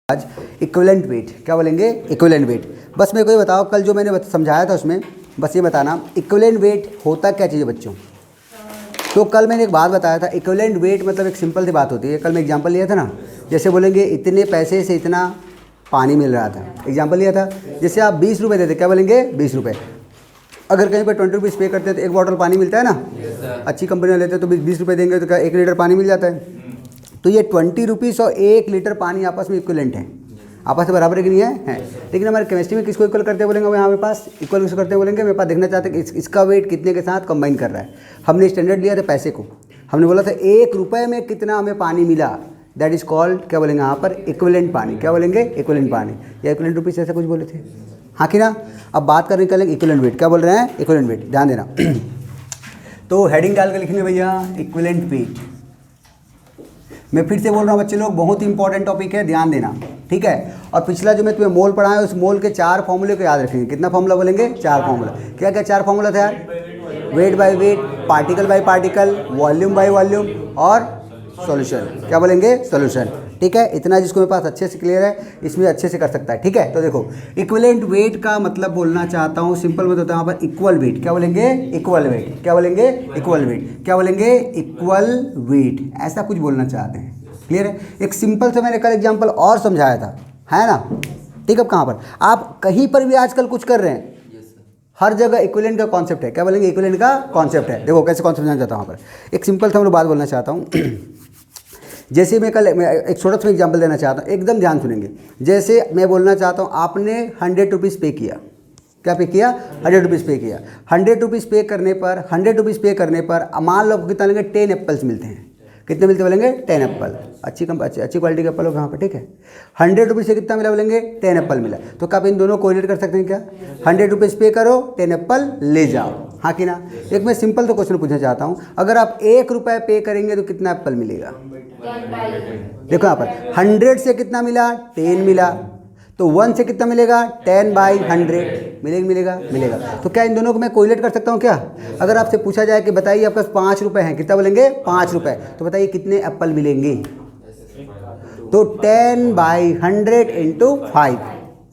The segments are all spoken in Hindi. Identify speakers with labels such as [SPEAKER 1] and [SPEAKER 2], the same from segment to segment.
[SPEAKER 1] आज इक्विवेलेंट वेट, क्या बोलेंगे? Equivalent weight. बस मेरे को ये बताओ, कल जो मैंने समझाया था उसमें बस ये बताना इक्विवेलेंट वेट होता क्या चीज़ है बच्चों। तो कल मैंने एक बात बताया था, इक्विवेलेंट वेट मतलब एक सिंपल सी बात होती है। कल मैं एग्जांपल लिया था ना, जैसे बोलेंगे इतने पैसे से इतना पानी मिल रहा था, एग्जाम्पल लिया था। जैसे आप 20 रुपये देते, क्या बोलेंगे? 20 रुपये। अगर कहीं पर 20 रुपीज़ पे करते हैं तो एक बॉटल पानी मिलता है ना। अच्छी कंपनी में लेते हैं तो 20 रुपये देंगे तो क्या 1 लीटर पानी मिल जाता है। तो ये 20 रुपीज़ और 1 लीटर पानी आपस में इक्विवेलेंट है, आपस में बराबर है कि नहीं है? लेकिन हमारे केमिस्ट्री में किसको इक्वल करते हैं बोलेंगे? यहाँ मेरे पास इक्वल किसको करते हैं बोलेंगे? मेरे पास देखना चाहते हैं कि इसका वेट कितने के साथ कंबाइन कर रहा है। हमने स्टैंडर्ड लिया था पैसे को, हमने बोला था 1 रुपये में कितना हमें पानी मिला, दैट इज़ कॉल्ड, क्या बोलेंगे यहाँ पर? इक्विवेलेंट पानी। क्या बोलेंगे? इक्विवेलेंट पानी या इक्विवेलेंट रुपीज़, ऐसा कुछ बोले थे, हाँ कि ना? अब बात करने चलेंगे इक्विवेलेंट वेट। क्या बोल रहे हैं? इक्विवेलेंट वेट, ध्यान देना। तो हेडिंग डाल के लिखेंगे भैया इक्विवेलेंट वेट। मैं फिर से बोल रहा हूँ बच्चे लोग, बहुत इंपॉर्टेंट टॉपिक है, ध्यान देना, ठीक है। और पिछला जो मैं तुम्हें मोल पढ़ाया उस मोल के 4 फॉर्मूले को याद रखेंगे। कितना फॉर्मूला बोलेंगे? 4 फॉर्मूला। क्या क्या 4 फॉर्मूला था यार? Weight by weight, particle by particle, volume by volume और सॉल्यूशन। क्या बोलेंगे? सॉल्यूशन, ठीक है। इतना जिसको मेरे पास अच्छे से क्लियर है इसमें अच्छे से कर सकता है, ठीक है। तो देखो इक्विवेलेंट वेट का मतलब बोलना चाहता हूँ, सिंपल मतलब यहाँ पर इक्वल वेट। क्या बोलेंगे? Equal weight. क्या बोलेंगे? Equal weight. क्या बोलेंगे? इक्वल वेट, ऐसा कुछ बोलना चाहते हैं, क्लियर है। एक सिंपल से मैंने कल एग्जाम्पल और समझाया था, है ना, ठीक है। अब कहाँ पर आप कहीं पर भी आजकल कुछ कर रहे हैं, हर जगह इक्विवेलेंट का कॉन्सेप्ट है। क्या बोलेंगे? इक्विवेलेंट का कॉन्सेप्ट है। देखो कैसे कॉन्सेप्ट समझाना चाहता हूँ यहाँ पर। एक सिंपल सा मैं बात बोलना चाहता हूँ। जैसे मैं एक छोटा सा एग्जाम्पल देना चाहता हूँ, एकदम ध्यान सुनेंगे। जैसे मैं बोलना चाहता हूँ आपने 100 रुपीज़ पे किया। क्या पे किया? 100 रुपीज़ पे किया। 100 रुपीज़ पे करने पर, 100 रुपीज़ पे करने पर मान लो आपको कितना लेंगे? 10 एप्पल्स मिलते हैं। कितने मिलते बोलेंगे? 10 एप्पल। अच्छी क्वालिटी के एप्पल हो कहाँ पर, ठीक है। 100 रुपीज़ से कितना मिला बोलेंगे? 10 एप्पल मिला। तो क्या आप इन दोनों को कोरिलेट कर सकते हैं क्या? 100 रुपीज़ पे करो, 10 एप्पल ले जाओ, हाँ कि ना। एक मैं सिंपल तो क्वेश्चन पूछना चाहता हूँ, अगर आप 1 रुपये पे करेंगे तो कितना एप्पल मिलेगा? देखो यहाँ पर 100 से कितना मिला? 10 मिला। तो 1 से कितना मिलेगा? 10/100 मिलेगा। तो क्या इन दोनों को मैं कोरिलेट कर सकता हूँ क्या? अगर आपसे पूछा जाए कि बताइए आपके पास 5 रुपये हैं, कितना बोलेंगे? 5 रुपये। तो बताइए कितने एप्पल मिलेंगे? तो 10/100 इंटू 5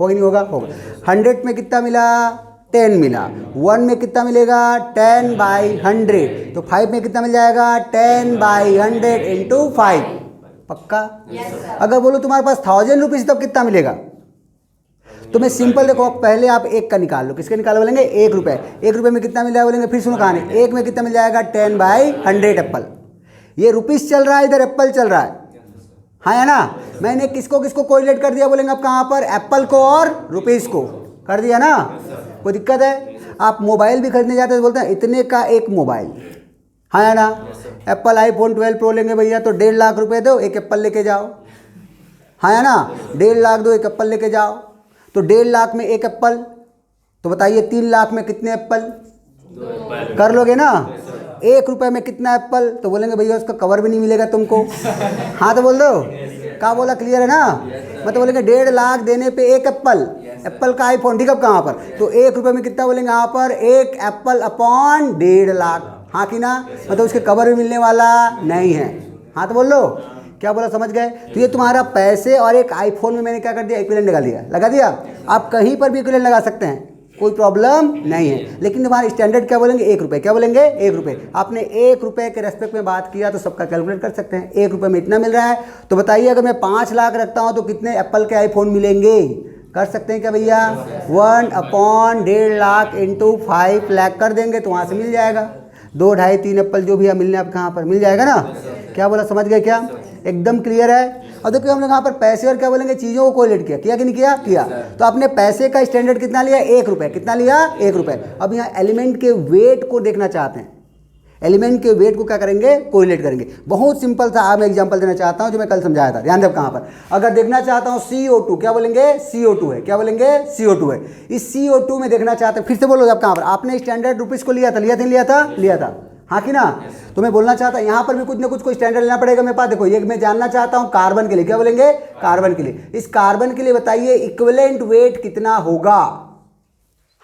[SPEAKER 1] होगा नहीं होगा? होगा। 100 में कितना मिला? 10 मिला। 1 में कितना मिलेगा? 10/100। तो 5 में कितना मिल जाएगा? 10/100 इंटू 5। पक्का? अगर बोलो तुम्हारे पास 1000 रुपीज़ तब कितना मिलेगा? तो मैं सिंपल देखो, पहले आप 1 का निकाल लो। किसके निकालो बोलेंगे? 1 रुपये। 1 रुपये में कितना मिल जाएगा बोलेंगे? फिर सुनो कहानी। 1 में कितना मिल जाएगा? 10/100 एप्पल। ये रुपीज़ चल रहा है, इधर एप्पल चल रहा है, हाँ है ना। मैंने किसको किसको कोरिलेट कर दिया बोलेंगे? आप कहाँ पर? एप्पल को और रुपीज़ को कर दिया ना। कोई दिक्कत है? आप मोबाइल भी खरीदने जाते हैं तो बोलते हैं इतने का एक मोबाइल, हाँ है ना। एप्पल iPhone 12 Pro लेंगे भैया तो 1.5 लाख रुपए दो, एक एप्पल लेके जाओ, हाँ है ना। 1.5 लाख दो, एक एप्पल लेके जाओ। तो 1.5 लाख में एक एप्पल, तो बताइए 3 लाख में कितने एप्पल? कर लोगे ना। 1 रुपये में कितना एप्पल? तो बोलेंगे भैया उसका कवर भी नहीं मिलेगा तुमको, हाँ तो बोल दो। क्या बोला? क्लियर है ना। मतलब बोलेंगे 1.5 लाख देने पे एक एप्पल का आईफोन, ठीक है। कहाँ पर? तो 1 रुपये में कितना बोलेंगे यहाँ पर? एक एप्पल अपॉन 1.5 लाख, हाँ कि ना। मतलब उसके कवर भी मिलने वाला नहीं है, हाँ तो बोल लो। क्या बोला? समझ गए? तो ये तुम्हारा पैसे और एक आईफोन में मैंने क्या कर दिया? इक्विवेलेंट लगा दिया। आप कहीं पर भी इक्विवेलेंट लगा सकते हैं, कोई प्रॉब्लम नहीं है। लेकिन तुम्हारा स्टैंडर्ड क्या बोलेंगे? 1 रुपये। क्या बोलेंगे? 1 रुपये। आपने 1 रुपये के रेस्पेक्ट में बात किया तो सबका कैलकुलेट कर सकते हैं। 1 रुपये में इतना मिल रहा है, तो बताइए अगर मैं 5 लाख रखता हूँ तो कितने एप्पल के आईफोन मिलेंगे? कर सकते हैं क्या भैया? 1/1.5 लाख इंटू 5 लाख कर देंगे तो वहाँ से मिल जाएगा। 2, 2.5, 3 एप्पल जो भी मिलने आप कहाँ पर मिल जाएगा ना। क्या बोला? समझ गए क्या? एकदम क्लियर है। और देखिए हमने यहाँ पर पैसे और क्या बोलेंगे चीज़ों को कोरिलेट किया कि नहीं किया? किया। तो आपने पैसे का स्टैंडर्ड कितना लिया? 1 रुपये। कितना लिया? 1 रुपये। अब यहाँ एलिमेंट के वेट को देखना चाहते हैं, एलिमेंट के वेट को क्या करेंगे? कोरिलेट करेंगे। बहुत सिंपल सा आप मैं एग्जांपल देना चाहता हूँ जो मैं कल समझाया था, ध्यान दें कहाँ पर। अगर देखना चाहता हूँ CO2, क्या बोलेंगे? CO2 है। क्या बोलेंगे? CO2 है। इस CO2 में देखना चाहते हैं, फिर से बोलो आप कहाँ पर? आपने स्टैंडर्ड रुपीज़ को लिया था, हाँ कि ना। तो मैं बोलना चाहता हूँ यहाँ पर भी कुछ ना कुछ कोई स्टैंडर्ड लेना पड़ेगा मेरे पास। देखो ये मैं जानना चाहता हूँ कार्बन के लिए। क्या बोलेंगे? कार्बन के लिए। इस कार्बन के लिए बताइए इक्विवेलेंट वेट कितना होगा,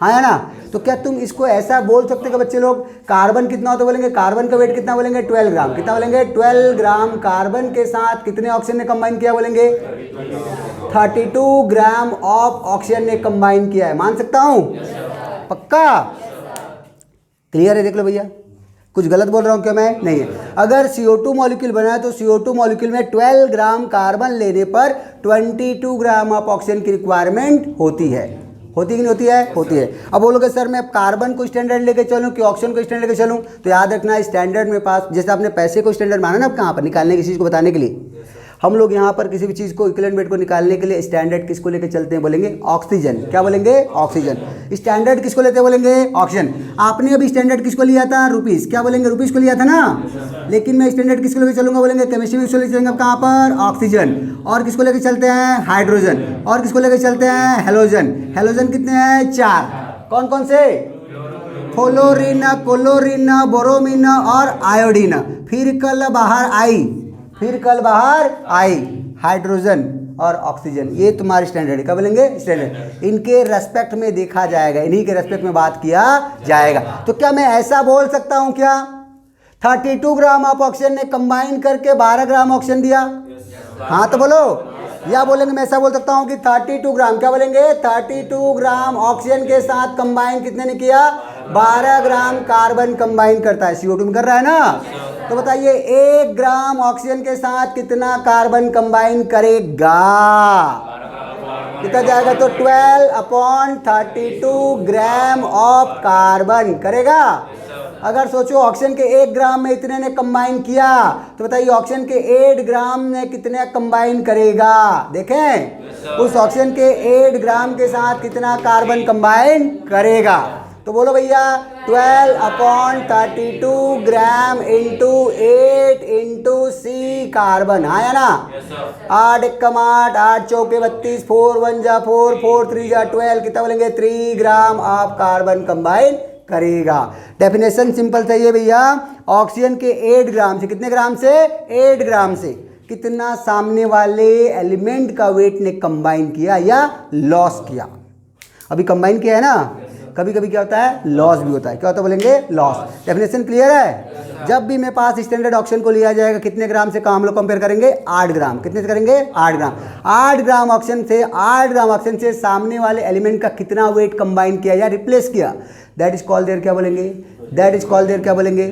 [SPEAKER 1] हाँ है ना। तो क्या तुम इसको ऐसा बोल सकते हो कि बच्चे लोग कार्बन कितना होता बोलेंगे, कार्बन का वेट कितना बोलेंगे 12 ग्राम, कितना बोलेंगे 12 ग्राम कार्बन के साथ कितने ऑक्सीजन ने कंबाइन किया बोलेंगे 32 ग्राम ऑफ ऑक्सीजन ने कंबाइन किया है। मान सकता हूँ पक्का, क्लियर है। देख लो भैया, कुछ गलत बोल रहा हूँ क्या मैं, नहीं है। अगर CO2 मॉलिक्यूल बना है तो CO2 मॉलिक्यूल में 12 ग्राम कार्बन लेने पर 22 ग्राम ऑफ ऑक्सीजन की रिक्वायरमेंट होती है। होती कि नहीं होती है, होती है। अब बोलोगे सर मैं कार्बन को स्टैंडर्ड लेके चलूँ कि ऑक्सीजन को स्टैंडर्ड लेके चलूँ, तो याद रखना स्टैंडर्ड में पास, जैसे आपने पैसे को स्टैंडर्ड माना ना आप कहाँ पर निकालने की चीज़ को बताने के लिए, हम लोग यहाँ पर किसी भी चीज़ को इक्विवेलेंट वेट को निकालने के लिए स्टैंडर्ड किसको लेके चलते हैं बोलेंगे ऑक्सीजन। क्या बोलेंगे ऑक्सीजन। स्टैंडर्ड किसको लेते हैं बोलेंगे ऑक्सीजन। आपने अभी स्टैंडर्ड किसको लिया था रुपीस, क्या बोलेंगे रुपीस को लिया था ना, लेकिन मैं स्टैंडर्ड किसको लेके चलूंगा बोलेंगे केमिस्ट्री में किसको लेके चलेंगे कहाँ पर ऑक्सीजन। और किसको लेके चलते हैं हाइड्रोजन, और किसको लेके चलते हैं हेलोजन। हेलोजन कितने हैं 4, कौन कौन से फ्लोरीन, क्लोरीन, बोरोमीन और आयोडीन। फिर कल बाहर आई हाइड्रोजन और ऑक्सीजन। ये तुम्हारे स्टैंडर्ड क्या बोलेंगे स्टैंडर्ड। इनके रेस्पेक्ट में देखा जाएगा, इन्हीं के रेस्पेक्ट में बात किया जाएगा। तो क्या मैं ऐसा बोल सकता हूं क्या 32 ग्राम ऑफ ऑक्सीजन ने कंबाइन करके 12 ग्राम ऑक्सीजन दिया, हाँ तो बोलो। या बोलेंगे मैं ऐसा बोल सकता हूं कि 32 ग्राम, क्या बोलेंगे 32 ग्राम ऑक्सीजन के साथ कंबाइन कितने ने किया 12 ग्राम कार्बन कंबाइन करता है, CO2 में कर रहा है ना। तो बताइए 1 ग्राम ऑक्सीजन के साथ कितना कार्बन कंबाइन करेगा, कितना जाएगा, तो 12/32 ग्राम ऑफ कार्बन करेगा। अगर सोचो ऑक्सीजन के 1 ग्राम में इतने ने कंबाइन किया, तो बताइए ऑक्सीजन के 8 ग्राम में कितने कंबाइन करेगा। देखें उस ऑक्सीजन के 8 ग्राम के साथ कितना कार्बन कंबाइन करेगा। तो बोलो भैया 12/32 gram into 8 into C carbon, हाँ या ना। 8 1 8, 8 चौके 32, 4 1 जा 4, 4 3 जा 12, कितना बोलेंगे 3 ग्राम ऑफ कार्बन कंबाइन करेगा। डेफिनेशन सिंपल चाहिए भैया, ऑक्सीजन के 8 ग्राम से कितने ग्राम से 8 ग्राम से कितना सामने वाले एलिमेंट का वेट ने कंबाइन किया या लॉस किया। अभी कंबाइन किया है ना, कभी कभी क्या होता है लॉस भी होता है, क्या होता है बोलेंगे लॉस। डेफिनेशन क्लियर है। जब भी मेरे पास स्टैंडर्ड ऑक्सीजन को लिया जाएगा कितने ग्राम से हम लोग कंपेयर करेंगे 8 ग्राम, कितने से करेंगे 8 ग्राम। 8 ग्राम ऑक्सीजन से 8 ग्राम ऑक्सीजन से सामने वाले एलिमेंट का कितना वेट कंबाइन किया या रिप्लेस किया, दैट इज कॉल्ड देयर क्या बोलेंगे, दैट इज कॉल्ड देयर क्या बोलेंगे,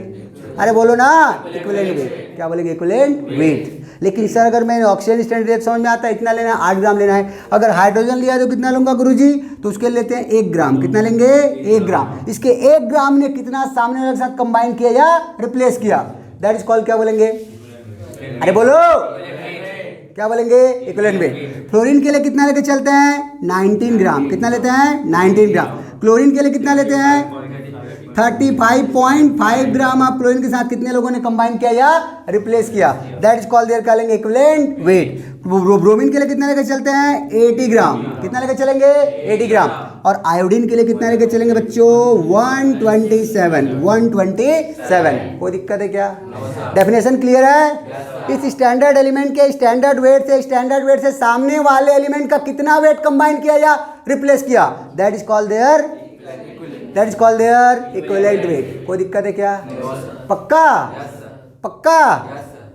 [SPEAKER 1] अरे बोलो ना इक्विवेलेंट वेट, क्या बोलेंगे इक्विवेलेंट वेट। लेकिन सर अगर मैंने ऑक्सीजन स्टैंडर्ड समझ में आता है इतना लेना है 8 ग्राम लेना है। अगर हाइड्रोजन लिया तो कितना लूंगा गुरुजी, तो उसके लेते हैं 1 ग्राम, कितना लेंगे 1 ग्राम। इसके 1 ग्राम ने कितना सामने वाले के साथ कंबाइन किया या रिप्लेस किया, दैट इज कॉल्ड क्या बोलेंगे, अरे बोलो क्या बोलेंगे इक्विवेलेंट वेट। फ्लोरीन के लिए कितना लेके चलते हैं 19 ग्राम, कितना लेते हैं 19 ग्राम। क्लोरीन के लिए कितना लेते हैं 35.5 ग्राम ऑफ क्लोरीन के साथ कितने लोगों ने कंबाइन किया या रिप्लेस किया, दैट इज कॉल्ड देयर क्या लेंगे इक्विवेलेंट वेट। ब्रोमीन के लिए कितना लेकर चलते हैं 80 ग्राम, कितना लेकर चलेंगे 80 ग्राम। और आयोडीन के लिए कितना लेकर चलेंगे बच्चों 127। कोई दिक्कत है क्या, डेफिनेशन क्लियर है। इस स्टैंडर्ड एलिमेंट के स्टैंडर्ड वेट से सामने वाले एलिमेंट का कितना वेट कंबाइन किया या रिप्लेस किया, that is called their equivalent weight. कोई दिक्कत है क्या, पक्का पक्का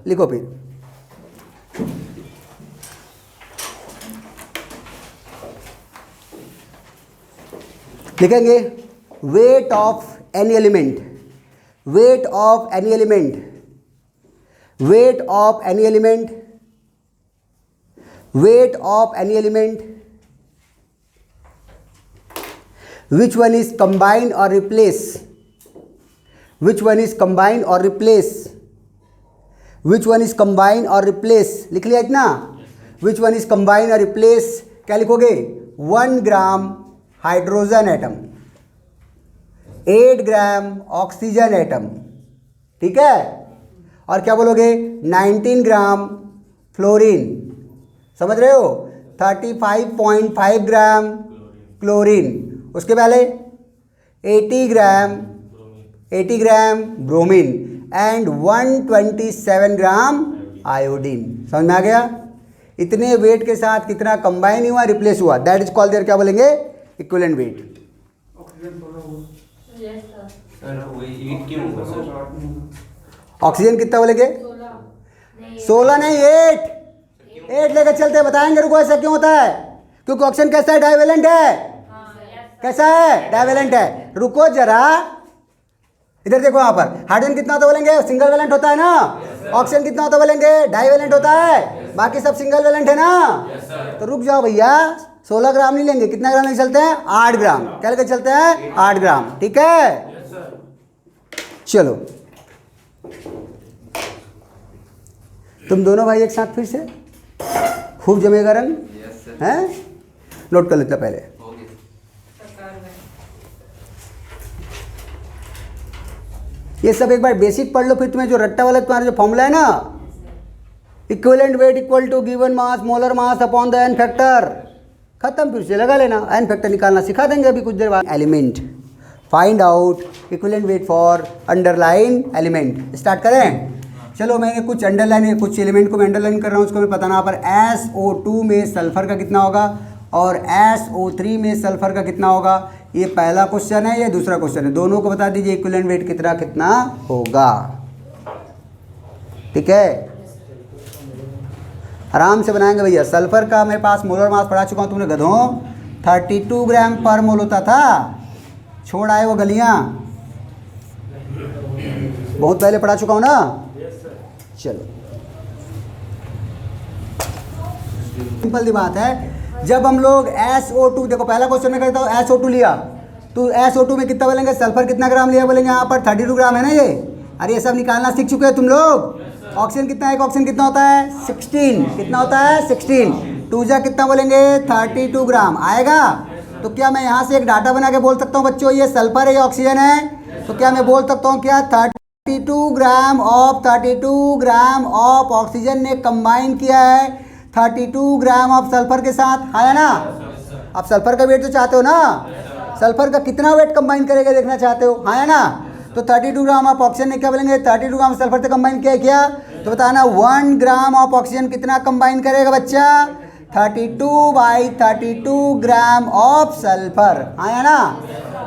[SPEAKER 1] लिखो फिर। लिखेंगे weight of any element, weight of any element, weight of any element, weight of any element which one is combine or replace, which one is combine or replace, which one is combine or replace, लिख लिया इतना, which one is combine or replace, क्या लिखोगे 1 gram hydrogen atom, 8 gram oxygen atom, ठीक है। और क्या बोलोगे 19 ग्राम फ्लोरीन, समझ रहे हो, 35.5 ग्राम क्लोरीन, उसके पहले 80 ग्राम ब्रोमीन एंड 127 ग्राम आयोडीन। समझ में आ गया, इतने वेट के साथ कितना कंबाइन हुआ रिप्लेस हुआ, दैट इज कॉल्ड देयर क्या बोलेंगे इक्विवेलेंट वेट। ऑक्सीजन कितना बोलेंगे? 16 नहीं 8 लेकर चलते हैं, बताएंगे। रुको, ऐसा क्यों होता है? क्योंकि ऑक्सीजन कैसा है? डाइवेलेंट है। कैसा है? डाइवेलेंट है। रुको जरा, इधर देखो, यहाँ पर हाइड्रोजन कितना होता बोलेंगे? सिंगल वैलेंट होता है ना। ऑक्सीजन कितना होता बोलेंगे? डाइवेलेंट होता है। बाकी सब सिंगल वैलेंट है ना। तो रुक जाओ भैया, 16 ग्राम नहीं लेंगे। कितना ग्राम लेके चलते हैं? 8 ग्राम। क्या लेके चलते हैं? 8 ग्राम। ठीक है, चलो तुम दोनों भाई एक साथ फिर से खूब जमेगा रंग, हैं? नोट कर लेते पहले। ये सब एक बार बेसिक पढ़ लो, फिर तुम्हें जो रट्टा वाला तुम्हारा जो फॉर्मूला है ना, equivalent weight equal to given mass molar mass upon the n factor, खत्म। फिर से लगा लेना, एन फैक्टर निकालना सिखा देंगे अभी कुछ देर बाद। Element, find out equivalent weight for underline element. Start करें? चलो, मैंने कुछ अंडरलाइन, कुछ एलिमेंट को मैं अंडरलाइन कर रहा हूँ, उसको मैं बताना। यहाँ पर SO2 में सल्फर का कितना होगा और SO3 में सल्फर का कितना होगा। ये पहला क्वेश्चन है, ये दूसरा क्वेश्चन है। दोनों को बता दीजिए इक्विवेलेंट वेट कितना कितना होगा। ठीक है, आराम से बनाएंगे भैया। सल्फर का मेरे पास मोलर मास पढ़ा चुका हूँ, तुमने गधों 32 ग्राम पर मोल होता था। छोड़ आए वो गलियाँ, बहुत पहले पढ़ा चुका हूँ ना। चलो, सिंपल सी बात है। जब हम लोग SO2, देखो पहला क्वेश्चन में करता हूँ, SO2 लिया तो SO2 में कितना बोलेंगे? सल्फर कितना ग्राम लिया बोलेंगे? यहाँ पर 32 ग्राम है ना ये। अरे ये सब निकालना सीख चुके हैं तुम लोग। ऑक्सीजन कितना है? ऑक्सीजन कितना होता है? 16। कितना होता है? 16। टूजा कितना बोलेंगे? 32 ग्राम आएगा। तो क्या मैं यहाँ से एक डाटा बना के बोल सकता हूँ बच्चों ये सल्फर है, ये ऑक्सीजन है? तो क्या मैं बोल सकता हूँ क्या 32 ग्राम ऑफ ऑक्सीजन ने कंबाइन किया है 32 ग्राम ऑफ सल्फर के साथ, है ना? आप सल्फर का वेट तो चाहते हो ना, सल्फर का कितना वेट कंबाइन करेगा देखना चाहते हो, है ना? तो 32 ग्राम ऑफ ऑक्सीजन ने क्या बोलेंगे? 32 ग्राम सल्फर से कंबाइन किया है क्या? तो बताना 1 ग्राम ऑफ ऑक्सीजन कितना कंबाइन करेगा बच्चा? 32/32 ग्राम ऑफ सल्फर, आया ना?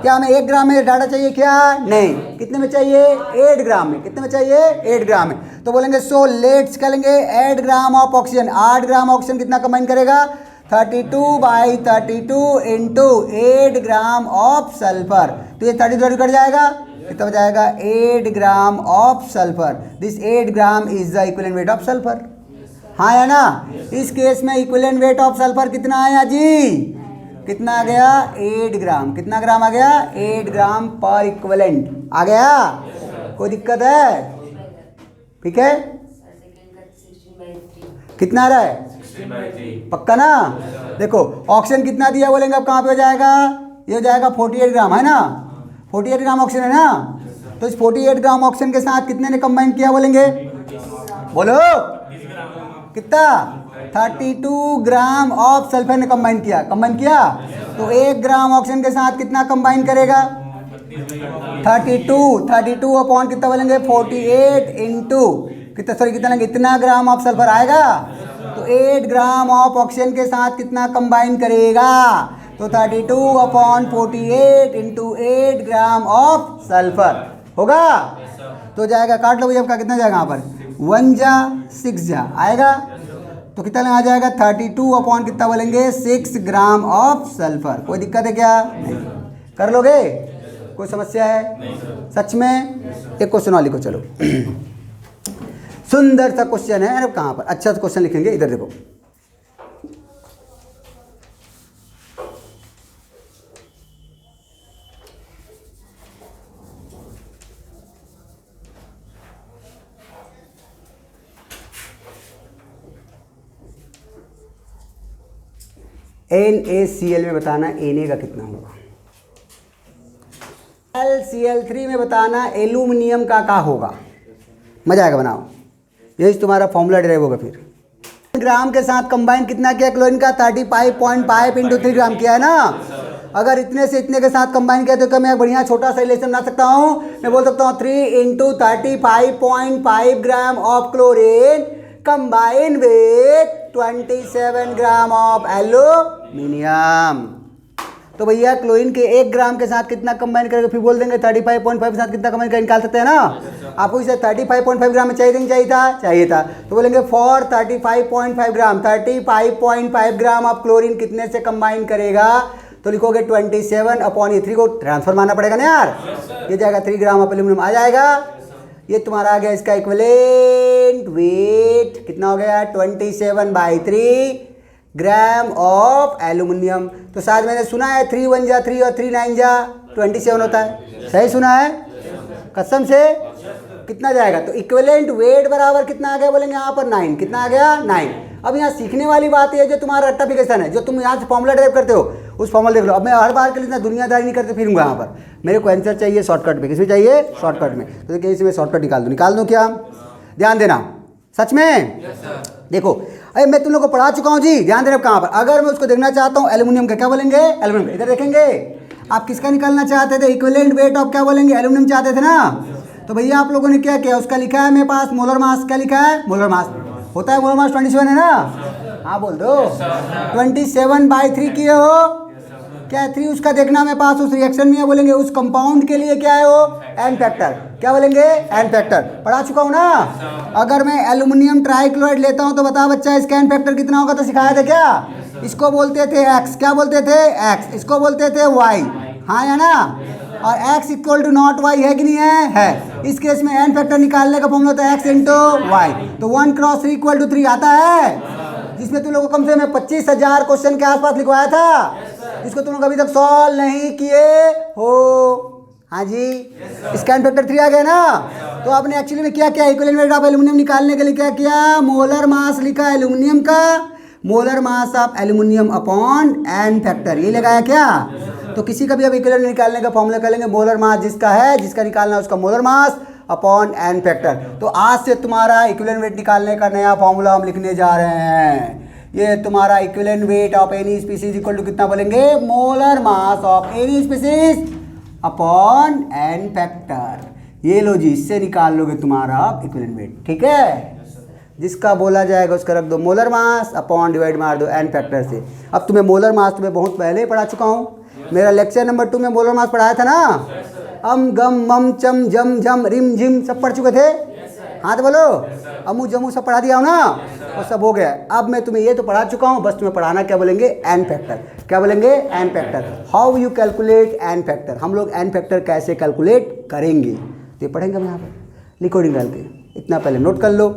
[SPEAKER 1] क्या हमें 1 ग्राम में डाटा चाहिए क्या? नहीं। कितने में चाहिए? 8 ग्राम में। कितने में चाहिए? 8 ग्राम में। तो बोलेंगे सो लेट्स करेंगे 8 gram of oxygen. 8 gram oxygen कितना कंबाइन करेगा? 32/32 इंटू 8 ग्राम ऑफ सल्फर। तो ये 32 कट जाएगा, कितना जाएगा? 8 gram of sulphur. This 8 gram is the equivalent weight of sulphur, हाँ या ना? इस केस में इक्विवेलेंट वेट ऑफ सल्फर कितना आया जी? कितना आ गया? 8 ग्राम। कितना ग्राम आ गया? 8 ग्राम पर इक्विवेलेंट आ गया। कोई दिक्कत है? ठीक है, कितना आ रहा है? पक्का ना? देखो ऑक्सीजन कितना दिया बोलेंगे, अब कहाँ पे हो जाएगा? ये हो जाएगा 48 ग्राम, है ना? 48 ग्राम ऑक्सीजन है ना? तो इस 48 ग्राम ऑक्सीजन के साथ कितने ने कंबाइन किया बोलेंगे? बोलो कितना? 32 ग्राम ऑफ सल्फर ने कंबाइन किया। कंबाइन किया तो 1 ग्राम ऑक्सीजन के साथ कितना कंबाइन करेगा? 32 अपॉन कितना बोलेंगे? 48 इंटू कितना, सॉरी कितना लेंगे? इतना ग्राम ऑफ सल्फर आएगा। तो 8 ग्राम ऑफ ऑक्सीजन के साथ कितना कंबाइन करेगा? तो 32/48 इंटू 8 ग्राम ऑफ सल्फर होगा। तो जाएगा, काट लो भैया, आपका कितना जाएगा यहाँ पर? 1 जा 6 जा आएगा। तो कितना आ जाएगा? 32 अपॉन कितना बोलेंगे? 6 ग्राम ऑफ सल्फर। कोई दिक्कत है क्या? नहीं। कर लोगे? कोई समस्या है? सच में? एक क्वेश्चन और लिखो चलो। सुंदर सा क्वेश्चन है। अरे कहाँ पर अच्छा सा क्वेश्चन लिखेंगे, इधर देखो। NaCl में बताना Na का कितना होगा। LCl3 में बताना एल्यूमिनियम का होगा। मजा आएगा, बनाओ। यही तुम्हारा फॉर्मूला डिराइव होगा। फिर ग्राम के साथ कंबाइन कितना किया क्लोरीन का? 35.5 इंटू 3 ग्राम किया है ना? अगर इतने से इतने के साथ कंबाइन किया तो क्या मैं बढ़िया छोटा सा रिलेशन बना सकता हूँ? मैं बोल सकता हूँ 3 into 35.5 gram of chlorine combine with 27 gram of aluminium. तो भैया क्लोरीन के 1 ग्राम के साथ कितना कंबाइन करेगा, फिर बोल देंगे 35.5 के साथ कितना कंबाइन कर निकाल सकते हैं ना। आपको इसे 35.5 ग्राम में चाहिए नहीं चाहिए था, चाहिए था, तो बोलेंगे for 35.5 gram, 35.5 gram of chlorine कितने से कंबाइन करेगा, तो लिखोगे 27 अपॉन ये 3 को ट्रांसफर मारना पड़ेगा ना यार, ये जाएगा 3 ग्राम ऑफ एल्यूमिनियम आ जाएगा। ये तुम्हारा आ गया इसका इक्विवेलेंट वेट कितना हो गया 27/3 ग्राम ऑफ एल्यूमिनियम। तो शायद मैंने सुना है 3 1 जा 3 और 3 9 जा 27 होता है, सही सुना है कसम से। कितना जाएगा, तो इक्विवेलेंट वेट बराबर कितना आ गया बोलेंगे यहाँ पर 9, कितना आ गया 9। अब यहाँ सीखने वाली बात है जो तुम्हारा रट्टाफिकेशन है, जो तुम यहाँ से फॉर्मूला ड्राइव करते हो उस फॉर्मूला देख लो। अब मैं हर बार के लिए इतना दुनियादारी नहीं करते फिरूंगा यहाँ पर, मेरे को आंसर चाहिए शॉर्टकट में, किसमें चाहिए शॉर्टकट में, तो देखिए इसमें शॉर्टकट निकाल दूँ क्या, ध्यान देना सच में। देखो अरे मैं तुम लोग को पढ़ा चुका हूँ जी, ध्यान देना कहाँ पर। अगर मैं उसको देखना चाहता हूँ एल्यूमिनियम का, क्या बोलेंगे एल्यूमिनियम, इधर देखेंगे। आप किसका निकालना चाहते थे, इक्विवेलेंट वेट ऑफ क्या बोलेंगे एल्यूमिनियम चाहते थे ना। तो भैया आप लोगों ने क्या किया, उसका लिखा है मेरे पास मोलर मास, क्या लिखा है मोलर मास, होता है मोलर मास 27 है ना, हाँ बोल दो 27/3 किए हो, क्या है 3 उसका देखना मेरे पास उस रिएक्शन में है, बोलेंगे उस कंपाउंड के लिए क्या है वो एन फैक्टर, क्या बोलेंगे एन फैक्टर, पढ़ा चुका हूँ ना। अगर मैं एल्यूमिनियम ट्राइक्लोराइड लेता हूँ तो बता बच्चा इसका एन फैक्टर कितना होगा, तो सिखाया था क्या, इसको बोलते थे एक्स, क्या बोलते थे एक्स, इसको बोलते थे वाई, हाँ या ना, और x equal to not y है कि नहीं है। इस केस में एन फैक्टर निकालने का फॉर्मूला होता है x इंटू वाई, तो 1 क्रॉस 3 इक्वल टू 3 आता है, जिसमें तुम लोगों को कम से कम 25,000 क्वेश्चन के आसपास लिखवाया था, जिसको तुम लोग अभी तक सॉल्व नहीं किए हो। हाँ जी, इसका एन फैक्टर 3 आ गया ना। तो आपने एक्चुअली में क्या किया, इक्विवेलेंट वेट ऑफ एल्यूमिनियम निकालने के लिए क्या किया, मोलर मास लिखा एल्यूमिनियम का, molar mass of aluminium upon n factor, ये लगाया क्या। तो किसी का भी अब इक्विवेलेंट निकालने का फॉर्मूला कर लेंगे, मोलर मास जिसका है, जिसका निकालना है उसका molar mass upon n factor. तो आज से तुम्हारा इक्विवेलेंट वेट निकालने का नया फॉर्मूला हम लिखने जा रहे हैं। ये तुम्हारा equivalent weight of any species equal to कितना बोलेंगे, molar mass of any species upon n factor. ये लो जी, इससे निकाल लोगे तुम्हारा इक्विवेलेंट वेट, ठीक है। जिसका बोला जाएगा उसका रख दो मोलर मास अपॉन डिवाइड मार दो एन फैक्टर से। अब तुम्हें मोलर मास तुम्हें बहुत पहले ही पढ़ा चुका हूँ, मेरा लेक्चर नंबर 2 में मोलर मास पढ़ाया था ना, अम गम मम चम जम झम रिम झिम सब पढ़ चुके थे, हाँ तो बोलो अमू जमू सब पढ़ा दिया हो ना, और सब हो गया। अब मैं तुम्हें ये तो पढ़ा चुका हूँ, बस तुम्हें पढ़ाना क्या बोलेंगे एन फैक्टर, क्या बोलेंगे n factor, how you calculate n factor, हम लोग एन फैक्टर कैसे कैलकुलेट करेंगे तो ये पढ़ेंगे हम यहाँ पर, लिखो निकाल के, इतना पहले नोट कर लो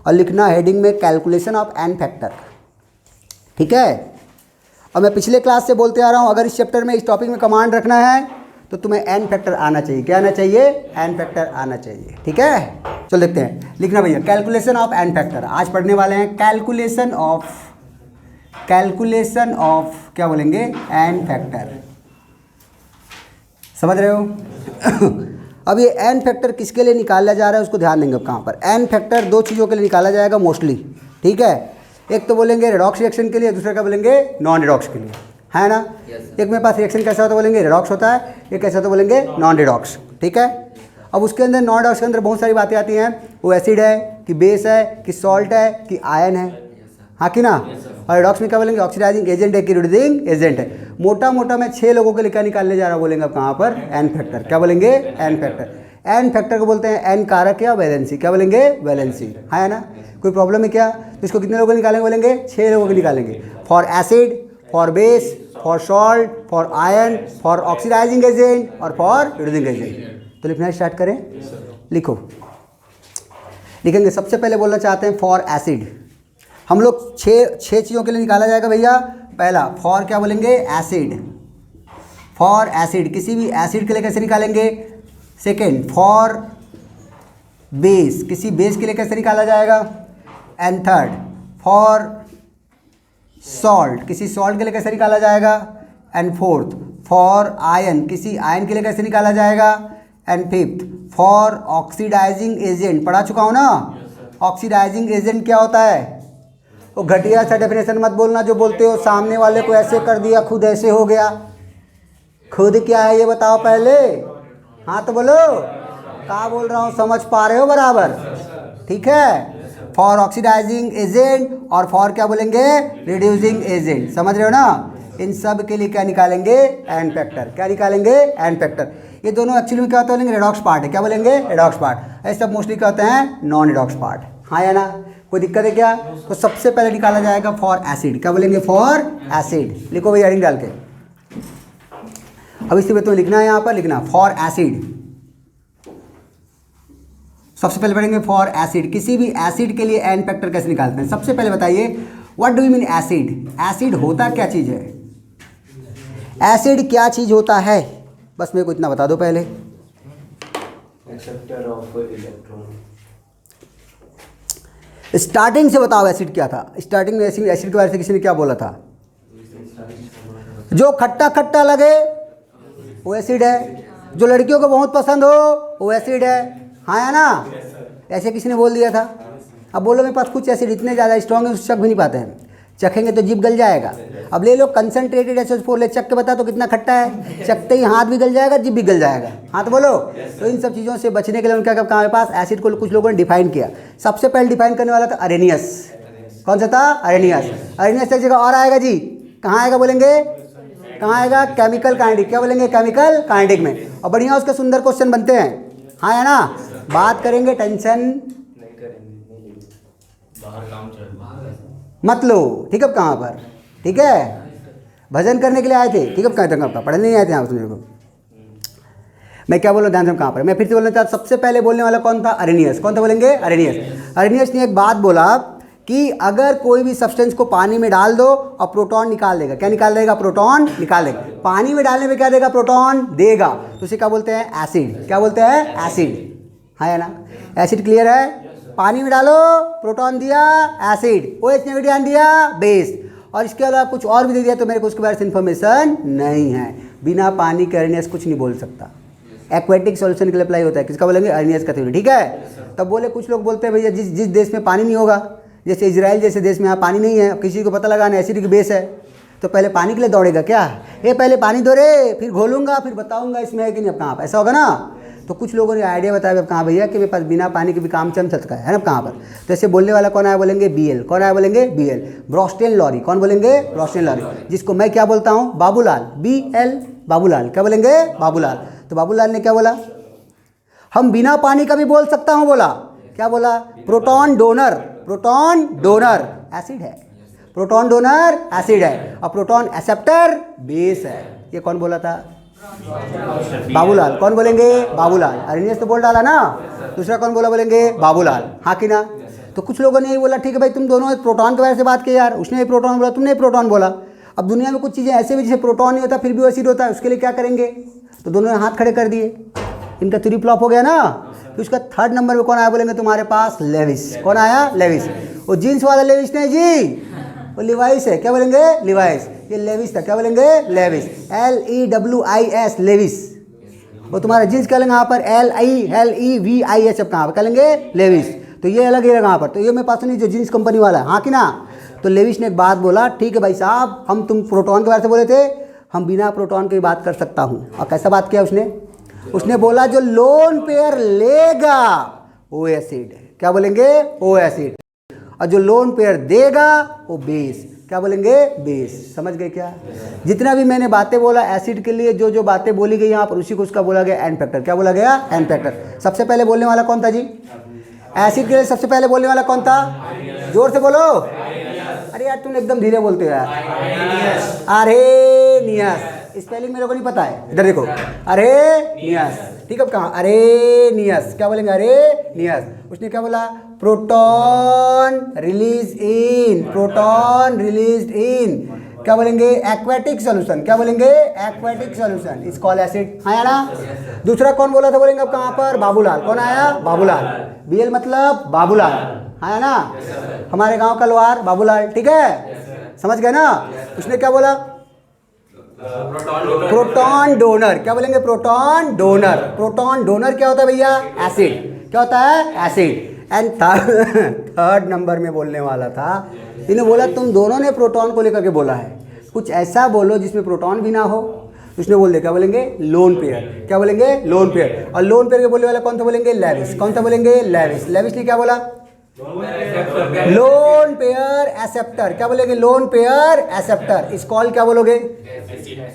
[SPEAKER 1] और लिखना हेडिंग में कैलकुलेशन ऑफ एन फैक्टर, ठीक है। और मैं पिछले क्लास से बोलते आ रहा हूँ, अगर इस चैप्टर में इस टॉपिक में कमांड रखना है तो तुम्हें एन फैक्टर आना चाहिए, क्या आना चाहिए एन फैक्टर आना चाहिए, ठीक है। चलो देखते हैं, लिखना भैया कैलकुलेशन ऑफ एन फैक्टर। आज पढ़ने वाले हैं कैलकुलेशन ऑफ क्या बोलेंगे एन फैक्टर, समझ रहे हो। अब ये एन फैक्टर किसके लिए निकाला जा रहा है उसको ध्यान देंगे। अब कहाँ पर एन फैक्टर 2 चीज़ों के लिए निकाला जाएगा मोस्टली, ठीक है। एक तो बोलेंगे रेडॉक्स रिएक्शन के लिए, दूसरा क्या बोलेंगे नॉन रेडॉक्स के लिए, है ना। एक मेरे पास रिएक्शन कैसा होता है बोलेंगे रेडॉक्स होता है, एक कैसा होता है बोलेंगे नॉन रेडॉक्स, ठीक है। अब उसके अंदर नॉन रेडॉक्स के अंदर बहुत सारी बातें आती हैं, वो एसिड है कि बेस है कि सॉल्ट है कि आयन है, हाँ कि ना। और रेडॉक्स में क्या बोलेंगे ऑक्सीडाइजिंग एजेंट है कि रिड्यूसिंग एजेंट है। मोटा मोटा मैं 6 लोगों के लिए क्या निकालने जा रहा हूँ बोलेंगे अब कहाँ पर एन फैक्टर, क्या बोलेंगे एन फैक्टर। एन फैक्टर को बोलते हैं एन कारक या वैलेंसी, क्या बोलेंगे वैलेंसी, है ना। कोई प्रॉब्लम है क्या, तो इसको कितने लोगों को निकालेंगे बोलेंगे 6 लोगों को निकालेंगे, for acid, for base, for salt, for ion, for oxidising agent और फॉर रिड्यूसिंग एजेंट। तो लिखना स्टार्ट करें, लिखो, लिखेंगे। सबसे पहले बोलना चाहते हैं फॉर एसिड, हम लोग 6 चीज़ों के लिए निकाला जाएगा भैया। पहला फॉर क्या बोलेंगे एसिड, फॉर एसिड, किसी भी एसिड के लिए कैसे निकालेंगे। सेकेंड फॉर बेस, किसी बेस के लिए कैसे निकाला जाएगा। एंड थर्ड फॉर सॉल्ट, किसी सॉल्ट के लिए कैसे निकाला जाएगा। एंड फोर्थ फॉर आयन, किसी आयन के लिए कैसे निकाला जाएगा। And fifth for oxidising agent, पढ़ा चुका हूँ ना। ऑक्सीडाइजिंग एजेंट क्या होता है, वो घटिया सा डेफिनेशन मत बोलना जो बोलते हो सामने वाले को ऐसे कर दिया खुद ऐसे हो गया। खुद क्या है ये बताओ पहले, हाँ तो बोलो क्या बोल रहा हूँ, समझ पा रहे हो बराबर, ठीक है। फॉर ऑक्सीडाइजिंग एजेंट और फॉर क्या बोलेंगे रिड्यूसिंग एजेंट, समझ रहे हो ना। इन सब के लिए क्या निकालेंगे, एन फैक्टर। क्या निकालेंगे, एन फैक्टर। ये दोनों एक्चुअली में क्या होता है बोलेंगे, रेडॉक्स पार्ट है। क्या बोलेंगे, रेडॉक्स पार्ट। ऐसे सब मोस्टली क्या होते हैं, नॉन रेडॉक्स पार्ट। हाँ या ना, कोई दिक्कत है क्या? तो सबसे पहले निकाला जाएगा फॉर एसिड। क्या बोलेंगे, फॉर एसिड। लिखो भाई हेडिंग डाल के। अब इसी में तुम्हें लिखना है, यहाँ पर लिखना फॉर एसिड। सबसे पहले पढ़ेंगे फॉर एसिड। किसी भी एसिड के लिए एन फैक्टर कैसे निकालते हैं। सबसे पहले बताइए what do you mean acid. Acid होता क्या चीज़ है, एसिड क्या चीज़ होता है, बस मेरे को इतना बता दो पहले।
[SPEAKER 2] Acceptor of electron.
[SPEAKER 1] स्टार्टिंग से बताओ एसिड क्या था। स्टार्टिंग में एसिड के बारे में किसी ने क्या बोला था, जो खट्टा खट्टा लगे वो एसिड है, जो लड़कियों को बहुत पसंद हो वो एसिड है। हाँ या ना, ऐसे किसी ने बोल दिया था। अब बोलो मेरे पास कुछ एसिड इतने ज़्यादा स्ट्रॉन्ग है उसको चख भी नहीं पाते हैं, चखेंगे तो जीभ गल जाएगा। अब ले लो कंसनट्रेटेड SO4 ले, चख के बता तो कितना खट्टा है, चखते ही हाथ भी गल जाएगा, जीभ भी गल जाएगा। हाँ तो बोलो। तो इन सब चीज़ों से बचने के लिए उनका क्या हमारे पास एसिड को कुछ लोगों ने डिफाइन किया। सबसे पहले डिफाइन करने वाला था अरेनियस। कौन सा था, अरेनियस। अरेनियस एक जगह और आएगा जी, कहाँ आएगा बोलेंगे, कहाँ आएगा, केमिकल काइनेटिक। क्या बोलेंगे, केमिकल काइनेटिक में। और बढ़िया उसके सुंदर क्वेश्चन बनते हैं। हाँ है ना, बात करेंगे, टेंशन
[SPEAKER 2] नहीं करेंगे, बाहर काम चल रहा है
[SPEAKER 1] मत लो। ठीक है, कहाँ पर, ठीक है, भजन करने के लिए आए थे। ठीक है, कहाँ तक पढ़ने नहीं आए थे यहाँ सुनने को। मैं क्या बोल रहा हूँ ध्यान से, कहाँ पर मैं फिर से बोलना चाहता। सबसे पहले बोलने वाला कौन था, अरेनियस। कौन था बोलेंगे, अरेनियस। अरेनियस ने एक बात बोला कि अगर कोई भी सब्सटेंस को पानी में डाल दो और प्रोटॉन निकाल देगा। क्या निकाल देगा, प्रोटॉन निकाल देगा। पानी में डालने में क्या देगा, प्रोटॉन देगा। तो उसे क्या बोलते हैं, एसिड। क्या बोलते हैं, एसिड। हाँ है ना, एसिड क्लियर है। पानी में डालो, प्रोटॉन दिया, एसिड। OH नेगेटिव दिया, बेस। और इसके अलावा कुछ और भी दे दिया तो मेरे को उसके बारे में इन्फॉर्मेशन नहीं है। बिना पानी के अरेनियस कुछ नहीं बोल सकता। एक्वेटिक सॉल्यूशन के लिए अप्लाई होता है। किसका बोलेंगे, अरेनियस का थ्योरी। ठीक है, तब बोले कुछ लोग बोलते हैं भैया जिस देश में पानी नहीं होगा, जैसे इजराइल जैसे देश में यहाँ पानी नहीं है, किसी को पता लगाना एसिड की बेस है तो पहले पानी के लिए दौड़ेगा क्या, ये पहले पानी दो रे, फिर घोलूंगा, फिर बताऊंगा इसमें है कि नहीं। अब कहाँ पर ऐसा होगा ना। तो कुछ लोगों ने आइडिया बताया अब कहाँ भैया कि मेरे पास बिना पानी के भी काम चल सकता है ना। कहाँ पर, तो ऐसे बोलने वाला कौन आया बोलेंगे, BL। कौन आया बोलेंगे, BL। ब्रॉस्टेन लॉरी। कौन बोलेंगे, ब्रॉस्टेन लॉरी, जिसको मैं क्या बोलता हूँ, बाबूलाल। BL, बाबूलाल। क्या बोलेंगे, बाबूलाल। तो बाबूलाल ने क्या बोला, हम बिना पानी का भी बोल सकता हूँ। बोला क्या बोला, proton donor. Proton donor acid है, प्रोटॉन डोनर एसिड है, और प्रोटॉन एक्सेप्टर बेस है। ये कौन बोला था, बाबूलाल। कौन बोलेंगे, बाबूलाल। अरेनियस तो बोल डाला ना, दूसरा कौन बोला बोलेंगे, बाबूलाल। हाँ कि ना। तो कुछ लोगों ने ये बोला ठीक है भाई तुम दोनों प्रोटॉन के बारे में बात की यार, उसने भी प्रोटॉन बोला, तुमने प्रोटॉन बोला। अब दुनिया में कुछ चीज़ें ऐसे भी जैसे प्रोटॉन नहीं होता फिर भी एसिड होता है, उसके लिए क्या करेंगे। तो दोनों ने हाथ खड़े कर दिए, इनका थ्योरी फ्लॉप हो गया ना। फिर उसका थर्ड नंबर में कौन आया बोलेंगे तुम्हारे पास, लेविस। कौन आया, लेविस। वो जीन्स वाला लेविस नहीं जी, वो लिवाइस है। क्या बोलेंगे, लिवाइस। ये लेविस था। क्या बोलेंगे, लेविस। LEWIS, Levi's. वो तुम्हारा जीन्स क्या लेंगे यहाँ पर, LEVIS। अब कहाँ पर कहेंगे, लेविस। तो ये अलग है कहाँ पर, तो ये मेरे पास नहीं जो जीन्स कंपनी वाला है। हाँ कि ना। तो लेविस ने एक बात बोला, ठीक है भाई साहब, हम तुम प्रोटॉन के बारे में बोले थे, हम बिना प्रोटॉन के बात कर सकता हूँ। और कैसा बात किया उसने बोला जो लोन पेयर लेगा वो एसिड। क्या बोलेंगे, वो एसिड। और जो लोन पेयर देगा वो बेस। क्या बोलेंगे, बेस। समझ गए क्या। जितना भी मैंने बातें बोला एसिड के लिए, जो जो बातें बोली गई यहाँ पर, उसी को उसका बोला गया एन फैक्टर। क्या बोला गया, एन फैक्टर। सबसे पहले बोलने वाला कौन था जी, एसिड के लिए सबसे पहले बोलने वाला कौन था, जोर से बोलो। अरे यार तुम एकदम धीरे बोलते हो यार। अरेनियस। स्पेलिंग मेरे को नहीं पता है, इधर देखो, अरेनियस। ठीक है, कहाँ, अरेनियस। क्या बोलेंगे, अरेनियस। उसने क्या बोला, प्रोटॉन रिलीज इन, प्रोटॉन रिलीज इन। क्या बोलेंगे, एक्वेटिक सॉल्यूशन। क्या बोलेंगे, aquatic solution is called acid. हाँ ना। दूसरा कौन बोला था बोलेंगे अब कहाँ पर, बाबूलाल। कौन आया, बाबूलाल। BL मतलब बाबूलाल। हाँ ना, हमारे गांव का लोहार बाबूलाल। ठीक है, समझ गए ना। उसने क्या बोला, प्रोटॉन डोनर। क्या बोलेंगे, प्रोटॉन डोनर। प्रोटॉन डोनर क्या होता है भैया, एसिड। क्या होता है, एसिड। एंड थर्ड नंबर में बोलने वाला था, इन्हें बोला तुम दोनों ने प्रोटॉन को लेकर के बोला है, कुछ ऐसा बोलो जिसमें प्रोटॉन भी ना हो। उसने बोल दिया क्या बोलेंगे, लोन पेयर। क्या बोलेंगे, लोन पेयर। और लोन पेयर के बोलने वाला कौन था बोलेंगे, लेविस। कौन था बोलेंगे, लेविस। लेविस ने क्या बोला, लोन पेयर एक्सेप्टर, क्या बोलेंगे, lone pair acceptor is called, क्या बोलोगे,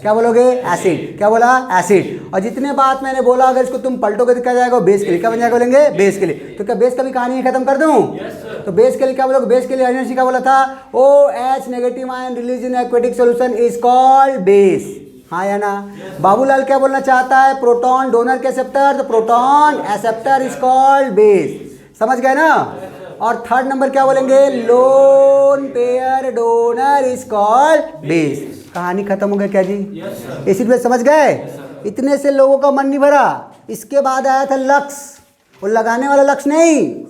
[SPEAKER 1] क्या बोलोगे, एसिड। क्या बोला, एसिड। और जितने बात मैंने बोला अगर इसको तुम पलटोगे तो क्या जाएगा, बेस के लिए। क्या बन जाएगा, बोलेंगे बेस के लिए। तो क्या बेस का भी कहानी खत्म कर दूं? तो बेस के लिए क्या बोलोगे, बेस के लिए एनर्जी क्या बोला था, OH negative ion release in aquatic solution is called base. हाँ या ना? बाबूलाल क्या बोलना चाहता है, प्रोटॉन डोनर के एक्सेप्टर, तो proton acceptor is called base. समझ गए ना? और थर्ड नंबर क्या बोलेंगे, lone pair donor is called base. कहानी खत्म हो गई क्या जी? एसिड बेस समझ गए? इतने से लोगों का मन नहीं भरा। इसके बाद आया था लक्स, वो लगाने वाला लक्स नहीं,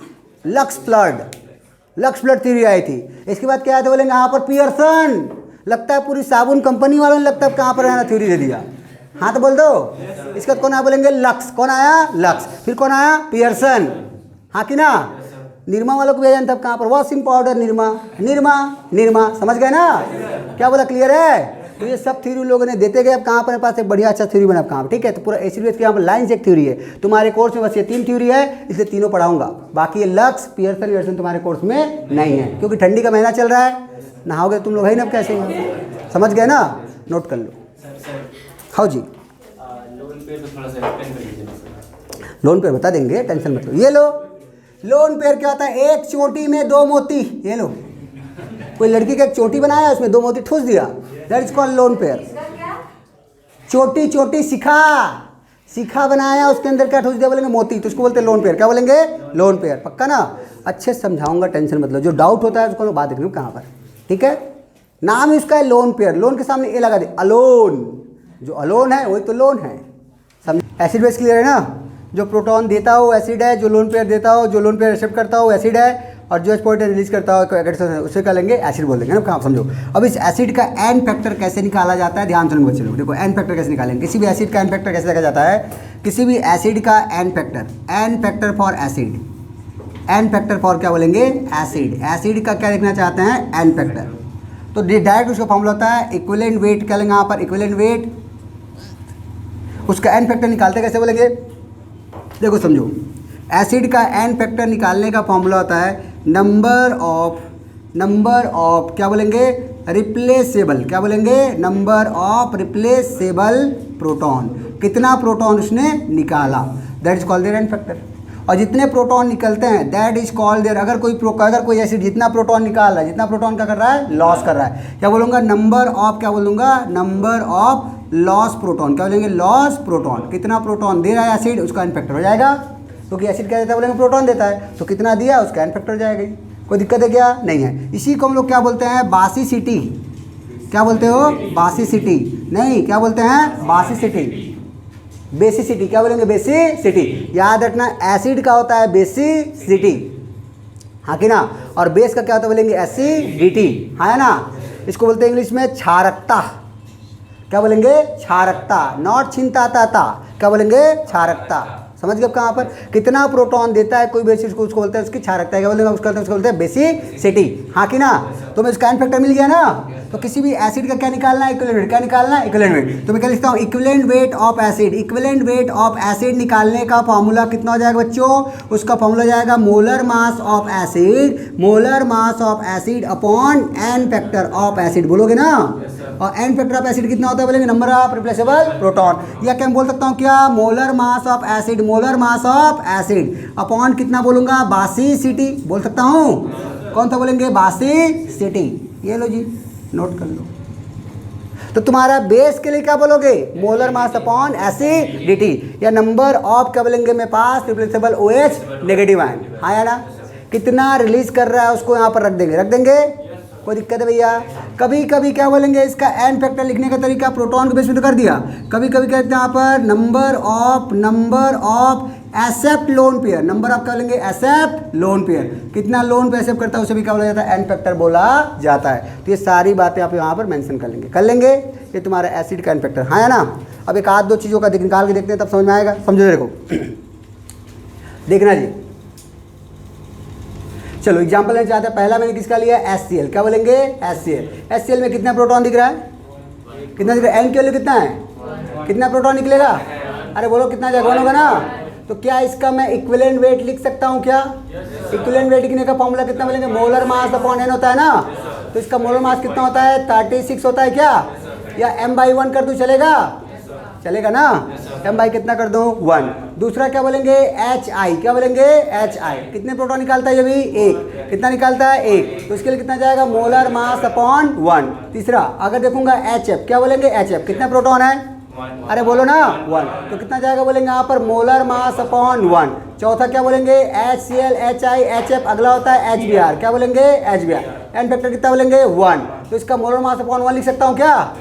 [SPEAKER 1] लक्स फ्लड थ्योरी आई थी। इसके बाद क्या आया था, बोलेंगे यहाँ पर पियर्सन। लगता है पूरी साबुन कंपनी वालों ने लगता है कहाँ पर आना थ्योरी दे दिया। हाँ तो बोल दो। इसके बाद कौन आया, बोलेंगे लक्स। कौन आया, लक्स। फिर कौन आया, पियर्सन। हाँ कि ना? निरमा वालों को भेजा तब कहाँ पर, वॉशिंग पाउडर निरमा। समझ गए ना? क्या बोला, क्लियर है? तो ये सब थ्योरी लोगों ने देते गए। अब कहाँ पर पास एक बढ़िया अच्छा थ्योरी बना कहाँ पर, ठीक है? तो पूरा एसिड बेस के यहाँ पर लाइन से एक थ्योरी है। तुम्हारे कोर्स में बस ये 3 थ्योरी है, इसलिए तीनों पढ़ाऊंगा। बाकी ये लक्स पियर्सन तुम्हारे कोर्स में नहीं है, क्योंकि ठंडी का महीना चल रहा है, नहाओगे तुम लोग है ना, अब कैसे समझ गए ना? नोट कर लो। हाँ जी,
[SPEAKER 2] लोन पे तो थोड़ा सा एक्सप्लेन कर दीजिए ना सर।
[SPEAKER 1] लोन पेयर बता देंगे, टेंशन मत लो। ये लो, लोन पेयर क्या होता है, एक चोटी में 2 मोती। ये लो, कोई लड़की का एक चोटी बनाया, उसमें 2 मोती ठूस दिया, that is called lone pair. चोटी शिखा बनाया, उसके अंदर क्या ठूस दिया, बोलेंगे मोती, तो उसको बोलते हैं लोन पेयर। क्या बोलेंगे, लोन पेयर। पक्का ना? अच्छे से समझाऊंगा, टेंशन मत लो। जो डाउट होता है उसको बात देखना कहाँ पर, ठीक है? नाम इसका है लोन पेयर। लोन के सामने ए लगा दे, अलोन। जो अलोन है वही तो लोन है। समझ? एसिड बेस क्लियर है ना? जो प्रोटॉन देता हो एसिड है, जो लोन पेयर देता हो, जो लोन पेयर एक्सेप्ट करता हो एसिड है, और जो पॉइंट रिलीज करता हो उसे क्या लेंगे, एसिड बोल देंगे ना। कहाँ समझो? अब इस एसिड का एन फैक्टर कैसे निकाला जाता है, ध्यान सुनो बच्चे लोग। देखो एन फैक्टर कैसे निकालेंगे, किसी भी एसिड का एन फैक्टर कैसे देखा जाता है, किसी भी एसिड का n factor for acid, n factor for क्या बोलेंगे, एसिड का क्या देखना चाहते हैं, एन फैक्टर। तो डायरेक्ट उसका फॉर्मूला होता है इक्विवेलेंट वेट। क्या लेंगे यहाँ पर, इक्विवेलेंट वेट। उसका एन फैक्टर निकालते कैसे बोलेंगे, देखो समझो। एसिड का एन फैक्टर निकालने का फॉर्मूला होता है नंबर ऑफ क्या बोलेंगे, रिप्लेसेबल। क्या बोलेंगे, नंबर ऑफ रिप्लेसेबल प्रोटॉन। कितना प्रोटॉन उसने निकाला, that is called their n factor. और जितने प्रोटॉन निकलते हैं दैट इज कॉल्ड देयर, अगर कोई एसिड जितना प्रोटॉन निकाल रहा है, जितना प्रोटॉन क्या कर रहा है, लॉस कर रहा है, क्या बोलूँगा, नंबर ऑफ, क्या बोलूँगा, नंबर ऑफ लॉस प्रोटॉन। क्या बोलेंगे, लॉस प्रोटॉन। कितना प्रोटॉन दे रहा है एसिड, उसका एन फैक्टर हो जाएगा। क्योंकि एसिड क्या देता है, बोलेंगे प्रोटॉन देता है, तो कितना दिया उसका एन फैक्टर हो जाएगा। कोई दिक्कत है क्या, नहीं है। इसी को हम लोग क्या बोलते हैं, बासिसिटी। क्या बोलते हो, बासिसिटी। नहीं, क्या बोलते हैं, बासिसिटी, बेसिसिटी। क्या बोलेंगे, बेसिसिटी। याद रखना, एसिड का होता है बेसिसिटी, हाँ कि ना? और बेस का क्या होता है, बोलेंगे एसिडिटी, हाँ है ना? इसको बोलते हैं इंग्लिश में क्षारकता। क्या बोलेंगे, क्षारकता, नॉट छिंताता। क्या बोलेंगे, क्षारकता। समझ गए कहाँ पर? कितना प्रोटॉन देता है कोई बेसिस को, उसको बोलते हैं उसकी क्षारकता। क्या बोलेंगे, उसको बोलते हैं बेसिसिटी, हाँ कि ना? तो मैं इसका एन फैक्टर मिल गया ना? तो किसी भी एसिड का क्या निकालना है, इक्विवेलेंट वेट। क्या निकालना है, इक्विवेलेंट वेट। तो मैं क्या लिखता हूँ, equivalent weight of acid. Equivalent weight of acid निकालने का फॉर्मूला कितना हो जाएगा बच्चों, उसका फॉर्मूला जाएगा molar mass of acid upon n factor of acid. बोलोगे ना? और एन फैक्टर ऑफ एसिड कितना होता है, बोलेंगे नंबर ऑफ रिप्लेसेबल प्रोटॉन। या क्या बोल सकता हूँ, क्या, molar mass of acid upon कितना बोलूँगा, बासिसिटी बोल सकता हूँ। कौन सा बोलेंगे, बासिसिटी। ये लो जी, नोट कर लो। तो तुम्हारा बेस के लिए क्या बोलोगे, मोलर मास अपॉन एसिडिटी, या नंबर ऑफ क्या बोलेंगे मेरे पास, रिप्लेसेबल OH नेगेटिव आयन, हाँ या ना? कितना रिलीज कर रहा है उसको यहाँ पर रख देंगे। कोई दिक्कत है भैया? कभी कभी क्या बोलेंगे, इसका एन फैक्टर लिखने का तरीका प्रोटॉन के बेस में तो कर दिया। कभी कभी कहते हैं यहाँ पर number of accept lone pair. Number of क्या बोलेंगे, एक्सेप्ट लोन पेयर। कितना लोन पेयर एक्सेप्ट करता है उसे भी क्या बोला जाता है, एन फैक्टर बोला जाता है। तो ये सारी बातें आप यहाँ पर मेंशन कर लेंगे। ये तुम्हारा एसिड का एन फैक्टर, हाँ है ना? अब एक आध दो चीज़ों का निकाल के देखते हैं, तब समझ में आएगा। समझो, देखो देखना जी। चलो एग्जाम्पल लेना चाहते हैं। पहला मैंने किसका लिया, HCl। क्या बोलेंगे, HCl में कितना प्रोटॉन दिख रहा है, कितना दिख रहा है, एन के लिए कितना है, कितना प्रोटॉन निकलेगा, अरे बोलो कितना जाएगा, वन होगा ना? तो क्या इसका मैं इक्विवेलेंट वेट लिख सकता हूँ क्या? इक्विवेलेंट वेट लिखने का फॉर्मूला कितना बोलेंगे? मोलर मास अपॉन एन होता है ना। तो इसका मोलर मास कितना होता है? 36 होता है क्या? या m/1 कर दूँ चलेगा? चलेगा ना। m/ कितना कर दूँ? 1। दूसरा क्या बोलेंगे? HI। क्या बोलेंगे? HI। कितने प्रोटॉन निकालता है ये भी? 1। कितना निकालता है? 1। तो इसके लिए कितना जाएगा? Molar mass upon 1। तीसरा अगर देखूंगा HF, क्या बोलेंगे? HF कितने प्रोटॉन है? अरे बोलो ना 1। तो कितना जाएगा बोलेंगे यहाँ पर? Molar mass upon 1। चौथा क्या बोलेंगे? HCl HI HF, अगला होता है HBr। क्या बोलेंगे? HBr। एन फैक्टर कितना बोलेंगे? 1। तो इसका मोलर मास अपॉन 1 लिख सकता हूँ क्या?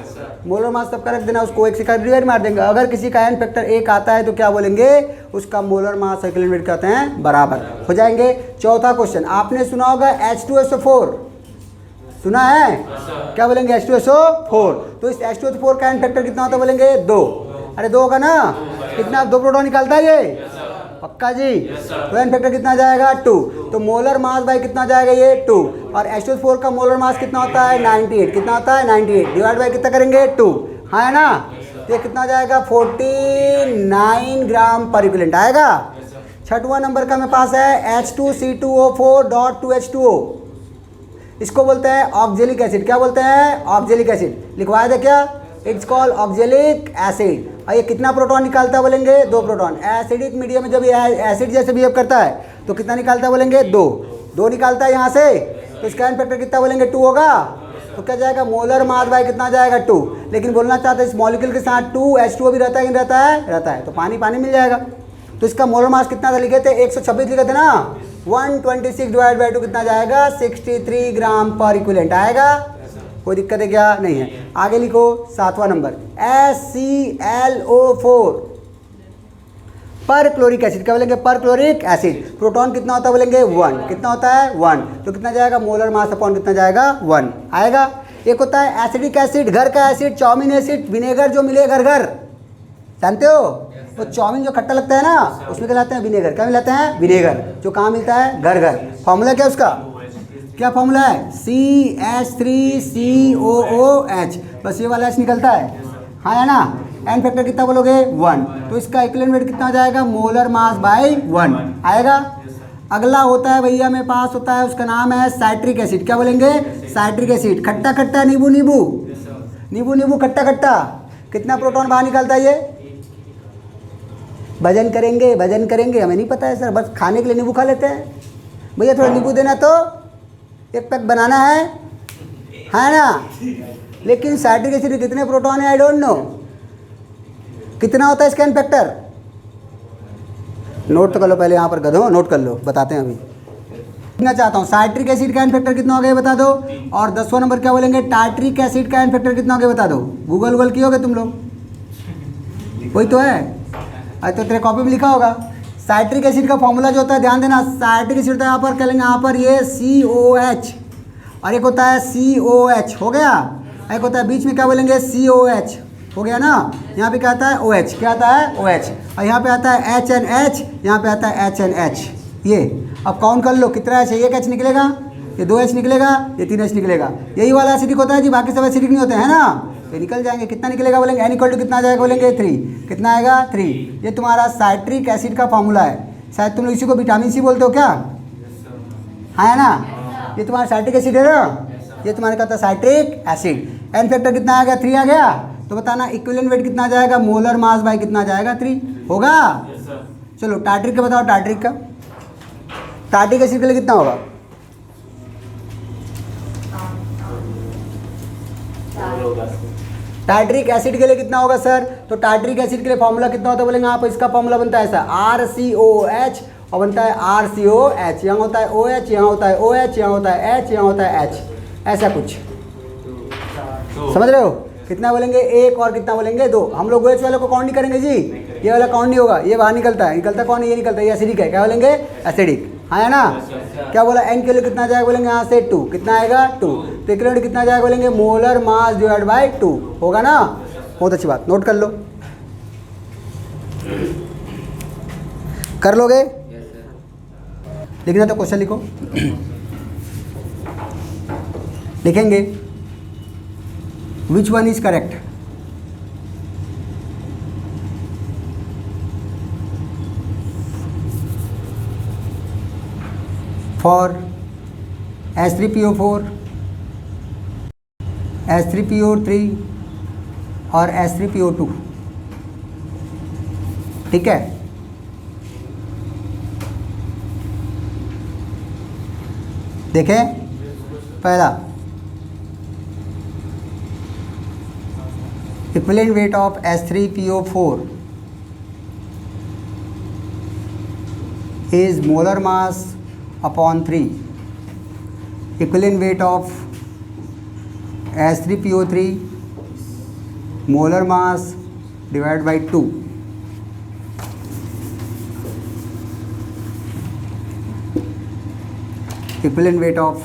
[SPEAKER 1] मोलर मास सबका रख देना, उसको 1 से डिवाइड मार देंगे। अगर किसी का एन फैक्टर 1 आता है तो क्या बोलेंगे? उसका मोलर मास इक्विवेलेंट वेट कहते हैं बराबर हो जाएंगे। चौथा क्वेश्चन आपने सुना होगा H2SO4, सुना है? क्या बोलेंगे? H2SO4। तो इस H2SO4 का एन फैक्टर कितना होता है बोलेंगे? 2। अरे 2 होगा ना। कितना 2 प्रोटॉन निकालता है ये? पक्का जी। तो एन फैक्टर कितना जाएगा? 2। तो मोलर मास बाई कितना जाएगा ये? 2। और H2SO4 का मोलर मास कितना होता है? 98। कितना होता है? 98 डिवाइड बाई कितना करेंगे? 2। हाँ है ना। तो ये कितना जाएगा? 49 ग्राम पर इक्विवेलेंट आएगा। छठवां नंबर का मेरे पास है H2C2O4.2H2O। इसको बोलते हैं ऑक्जेलिक एसिड। क्या बोलते हैं? Oxalic acid. लिखवाया था क्या? It's called oxalic acid. और ये कितना प्रोटॉन निकालता है बोलेंगे? 2 प्रोटॉन। एसिडिक मीडियम में जब ये एसिड जैसे बिहेव करता है तो कितना निकालता है बोलेंगे? 2 निकालता है यहाँ से। तो इसका एन फैक्टर कितना बोलेंगे? 2 होगा। तो क्या जाएगा? मोलर मास बाय कितना जाएगा? 2। लेकिन बोलना चाहते हैं इस मॉलिक्यूल के साथ 2 H2O भी रहता है कि नहीं रहता है? रहता है। तो पानी पानी मिल जाएगा। तो इसका मोलर मास कितना था लिखे थे? 126 लिखे थे ना। 126 डिवाइड बाई 2 कितना जाएगा? 63 ग्राम पर इक्विवेलेंट आएगा। कोई दिक्कत है क्या? नहीं है। आगे लिखो 7वां नंबर HClO4 पर क्लोरिक एसिड। क्या बोलेंगे? पर क्लोरिक एसिड। प्रोटॉन कितना होता है बोलेंगे? 1। कितना होता है? 1। तो कितना जाएगा? मोलर मास अपॉन कितना जाएगा? 1 आएगा। एक होता है एसिडिक एसिड, घर का एसिड, चाउमीन एसिड, विनेगर जो मिले घर घर, जानते हो? वो चाउमीन जो खट्टा लगता है ना उसमें क्या लाते हैं? विनेगर। क्या मिलाते हैं? विनेगर। जो कहाँ मिलता है? घर घर। फॉर्मूला क्या उसका? क्या फॉर्मूला है? CH3COOH। बस ये वाला H निकलता है। हाँ है ना। एन फैक्टर कितना बोलोगे? 1। तो इसका इक्विवेलेंट वेट कितना जाएगा? मोलर मास बाय 1 आएगा। अगला होता है भैया मेरे पास होता है, उसका नाम है साइट्रिक एसिड। क्या बोलेंगे? Citric acid. खट्टा खट्टा, नींबू नींबू, नींबू नींबू, खट्टा खट्टा। कितना प्रोटॉन बाहर निकालता है ये? भजन करेंगे, भजन करेंगे, हमें नहीं पता है सर, बस खाने के लिए नींबू खा लेते हैं। भैया थोड़ा नींबू देना तो 1 पैक बनाना है ना। लेकिन साइट्रिक एसिड में कितने प्रोटॉन है? I don't know. कितना होता है इसका एन फैक्टर? नोट तो कर लो पहले, यहाँ पर गधो नोट कर लो, बताते हैं अभी। लिखना चाहता हूँ साइट्रिक एसिड का एन फैक्टर कितना हो गया बता दो। और 10वां नंबर क्या बोलेंगे? टार्ट्रिक एसिड का एन फैक्टर कितना हो गया बता दो। गूगल किए तुम लोग? वही तो है। अरे तो तेरे कॉपी में लिखा होगा। साइट्रिक एसिड का फॉर्मूला जो होता है ध्यान देना। साइट्रिक एसिड होता है यहाँ पर, क्या लेंगे यहाँ पर ये COH, और एक होता है COH हो गया। एक होता है बीच में क्या बोलेंगे? COH हो गया ना। यहाँ पे क्या आता है? OH। क्या आता है? OH। और यहाँ पे आता है HNH, यहाँ पे आता है HNH। ये अब काउंट कर लो कितना H है। एक H निकलेगा, ये 2 H निकलेगा, ये 3 H निकलेगा। यही वाला एसिडिक होता है जी, बाकी सब एसिडिक नहीं होते हैं ना। ये निकल जाएंगे। कितना निकलेगा बोलेंगे? N इक्वल टू कितना जाएगा बोलेंगे? 3। कितना आएगा? 3। ये तुम्हारा साइट्रिक एसिड का फॉर्मूला है। शायद तुम लोग इसी को विटामिन C बोलते हो क्या? हाँ है ना। ये तुम्हारा साइट्रिक एसिड है ना। ये तुम्हारे कहता है साइट्रिक एसिड। एन फैक्टर कितना आ गया? 3 आ गया। तो बताना इक्विवेलेंट वेट कितना जाएगा? मोलर मास बाय कितना जाएगा? 3 होगा। चलो टार्ट्रिक का बताओ। टार्ट्रिक का, टार्ट्रिक एसिड के लिए कितना होगा? टार्ट्रिक एसिड के लिए कितना होगा सर? तो टार्ट्रिक एसिड के लिए फॉर्मूला कितना होता है बोलेंगे? आप इसका फॉर्मूला बनता है ऐसा RCOH और बनता है RCOH। यहाँ होता है OH, यहाँ होता है OH, यहाँ होता है H, यहाँ होता है H, ऐसा कुछ समझ रहे हो? कितना बोलेंगे? 1 और कितना बोलेंगे? 2। हम लोग OH वाले को काउंट नहीं करेंगे जी, ये वाला काउंट नहीं होगा। ये बाहर निकलता है। निकलता कौन है? ये निकलता है, ये एसिडिक है। क्या बोलेंगे? एसिडिक। हाँ है ना। क्या बोला? N के लिए कितना जाएगा बोलेंगे? यहाँ से 2। कितना आएगा? 2। तो इक्विवेलेंट कितना जाएगा बोलेंगे? मोलर मास डिवाइड बाय 2 होगा ना। बहुत अच्छी बात, नोट कर लो। कर लोगे? लिखना तो क्वेश्चन लिखो। लिखेंगे विच one is correct? For H3PO4, H3PO3 और H3PO2। ठीक है, देखें पहला equivalent weight of H3PO4 is molar mass upon 3. Equivalent weight of H3PO3 molar mass divided by 2. Equivalent weight of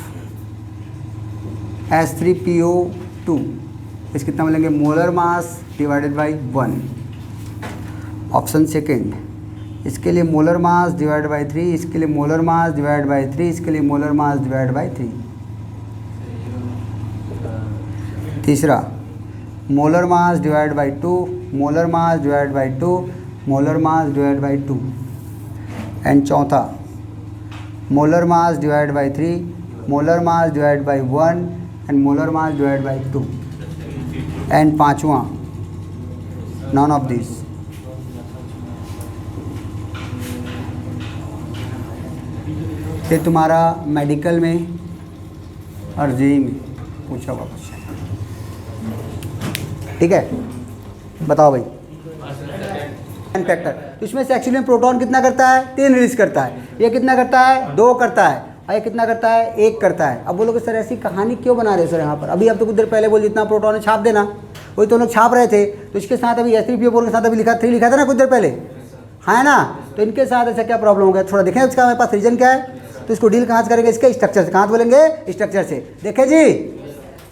[SPEAKER 1] H3PO2 इस कितना मिलेंगे, molar mass divided by 1। Option second, इसके लिए मोलर मास डिवाइड बाई 3, इसके लिए मोलर मास डिवाइड बाई 3, इसके लिए मोलर मास डिवाइड बाई 3। तीसरा molar mass divide by 2, molar mass divide by 2, molar mass divide by 2। And चौथा molar mass divide by 3, molar mass divide by 1 and molar mass divide by 2। And पांचवा नॉन ऑफ दिस। ये तुम्हारा मेडिकल में और जेईई में पूछा हुआ क्वेश्चन। ठीक है, बताओ भाई। फैक्टर, तो इसमें से एक्चुअली में प्रोटॉन कितना करता है, 3 रिलीज करता है। ये कितना करता है, 2 करता है। और ये कितना करता है, 1 करता है। अब बोलोगे सर ऐसी कहानी क्यों बना रहे हो सर यहाँ पर, अभी आप तो कुछ देर पहले बोल जितना प्रोटॉन है छाप देना, वही तो लोग छाप रहे थे। तो इसके साथ अभी H3PO4 के साथ अभी लिखा 3 लिखा था ना कुछ देर पहले, है ना। तो इनके साथ ऐसा क्या प्रॉब्लम हो गया, थोड़ा देखें उसका हमारे पास रीजन क्या है। तो इसको डील कहाँ से करेंगे, इसके स्ट्रक्चर से। कहाँ से बोलेंगे, स्ट्रक्चर से। देखे जी,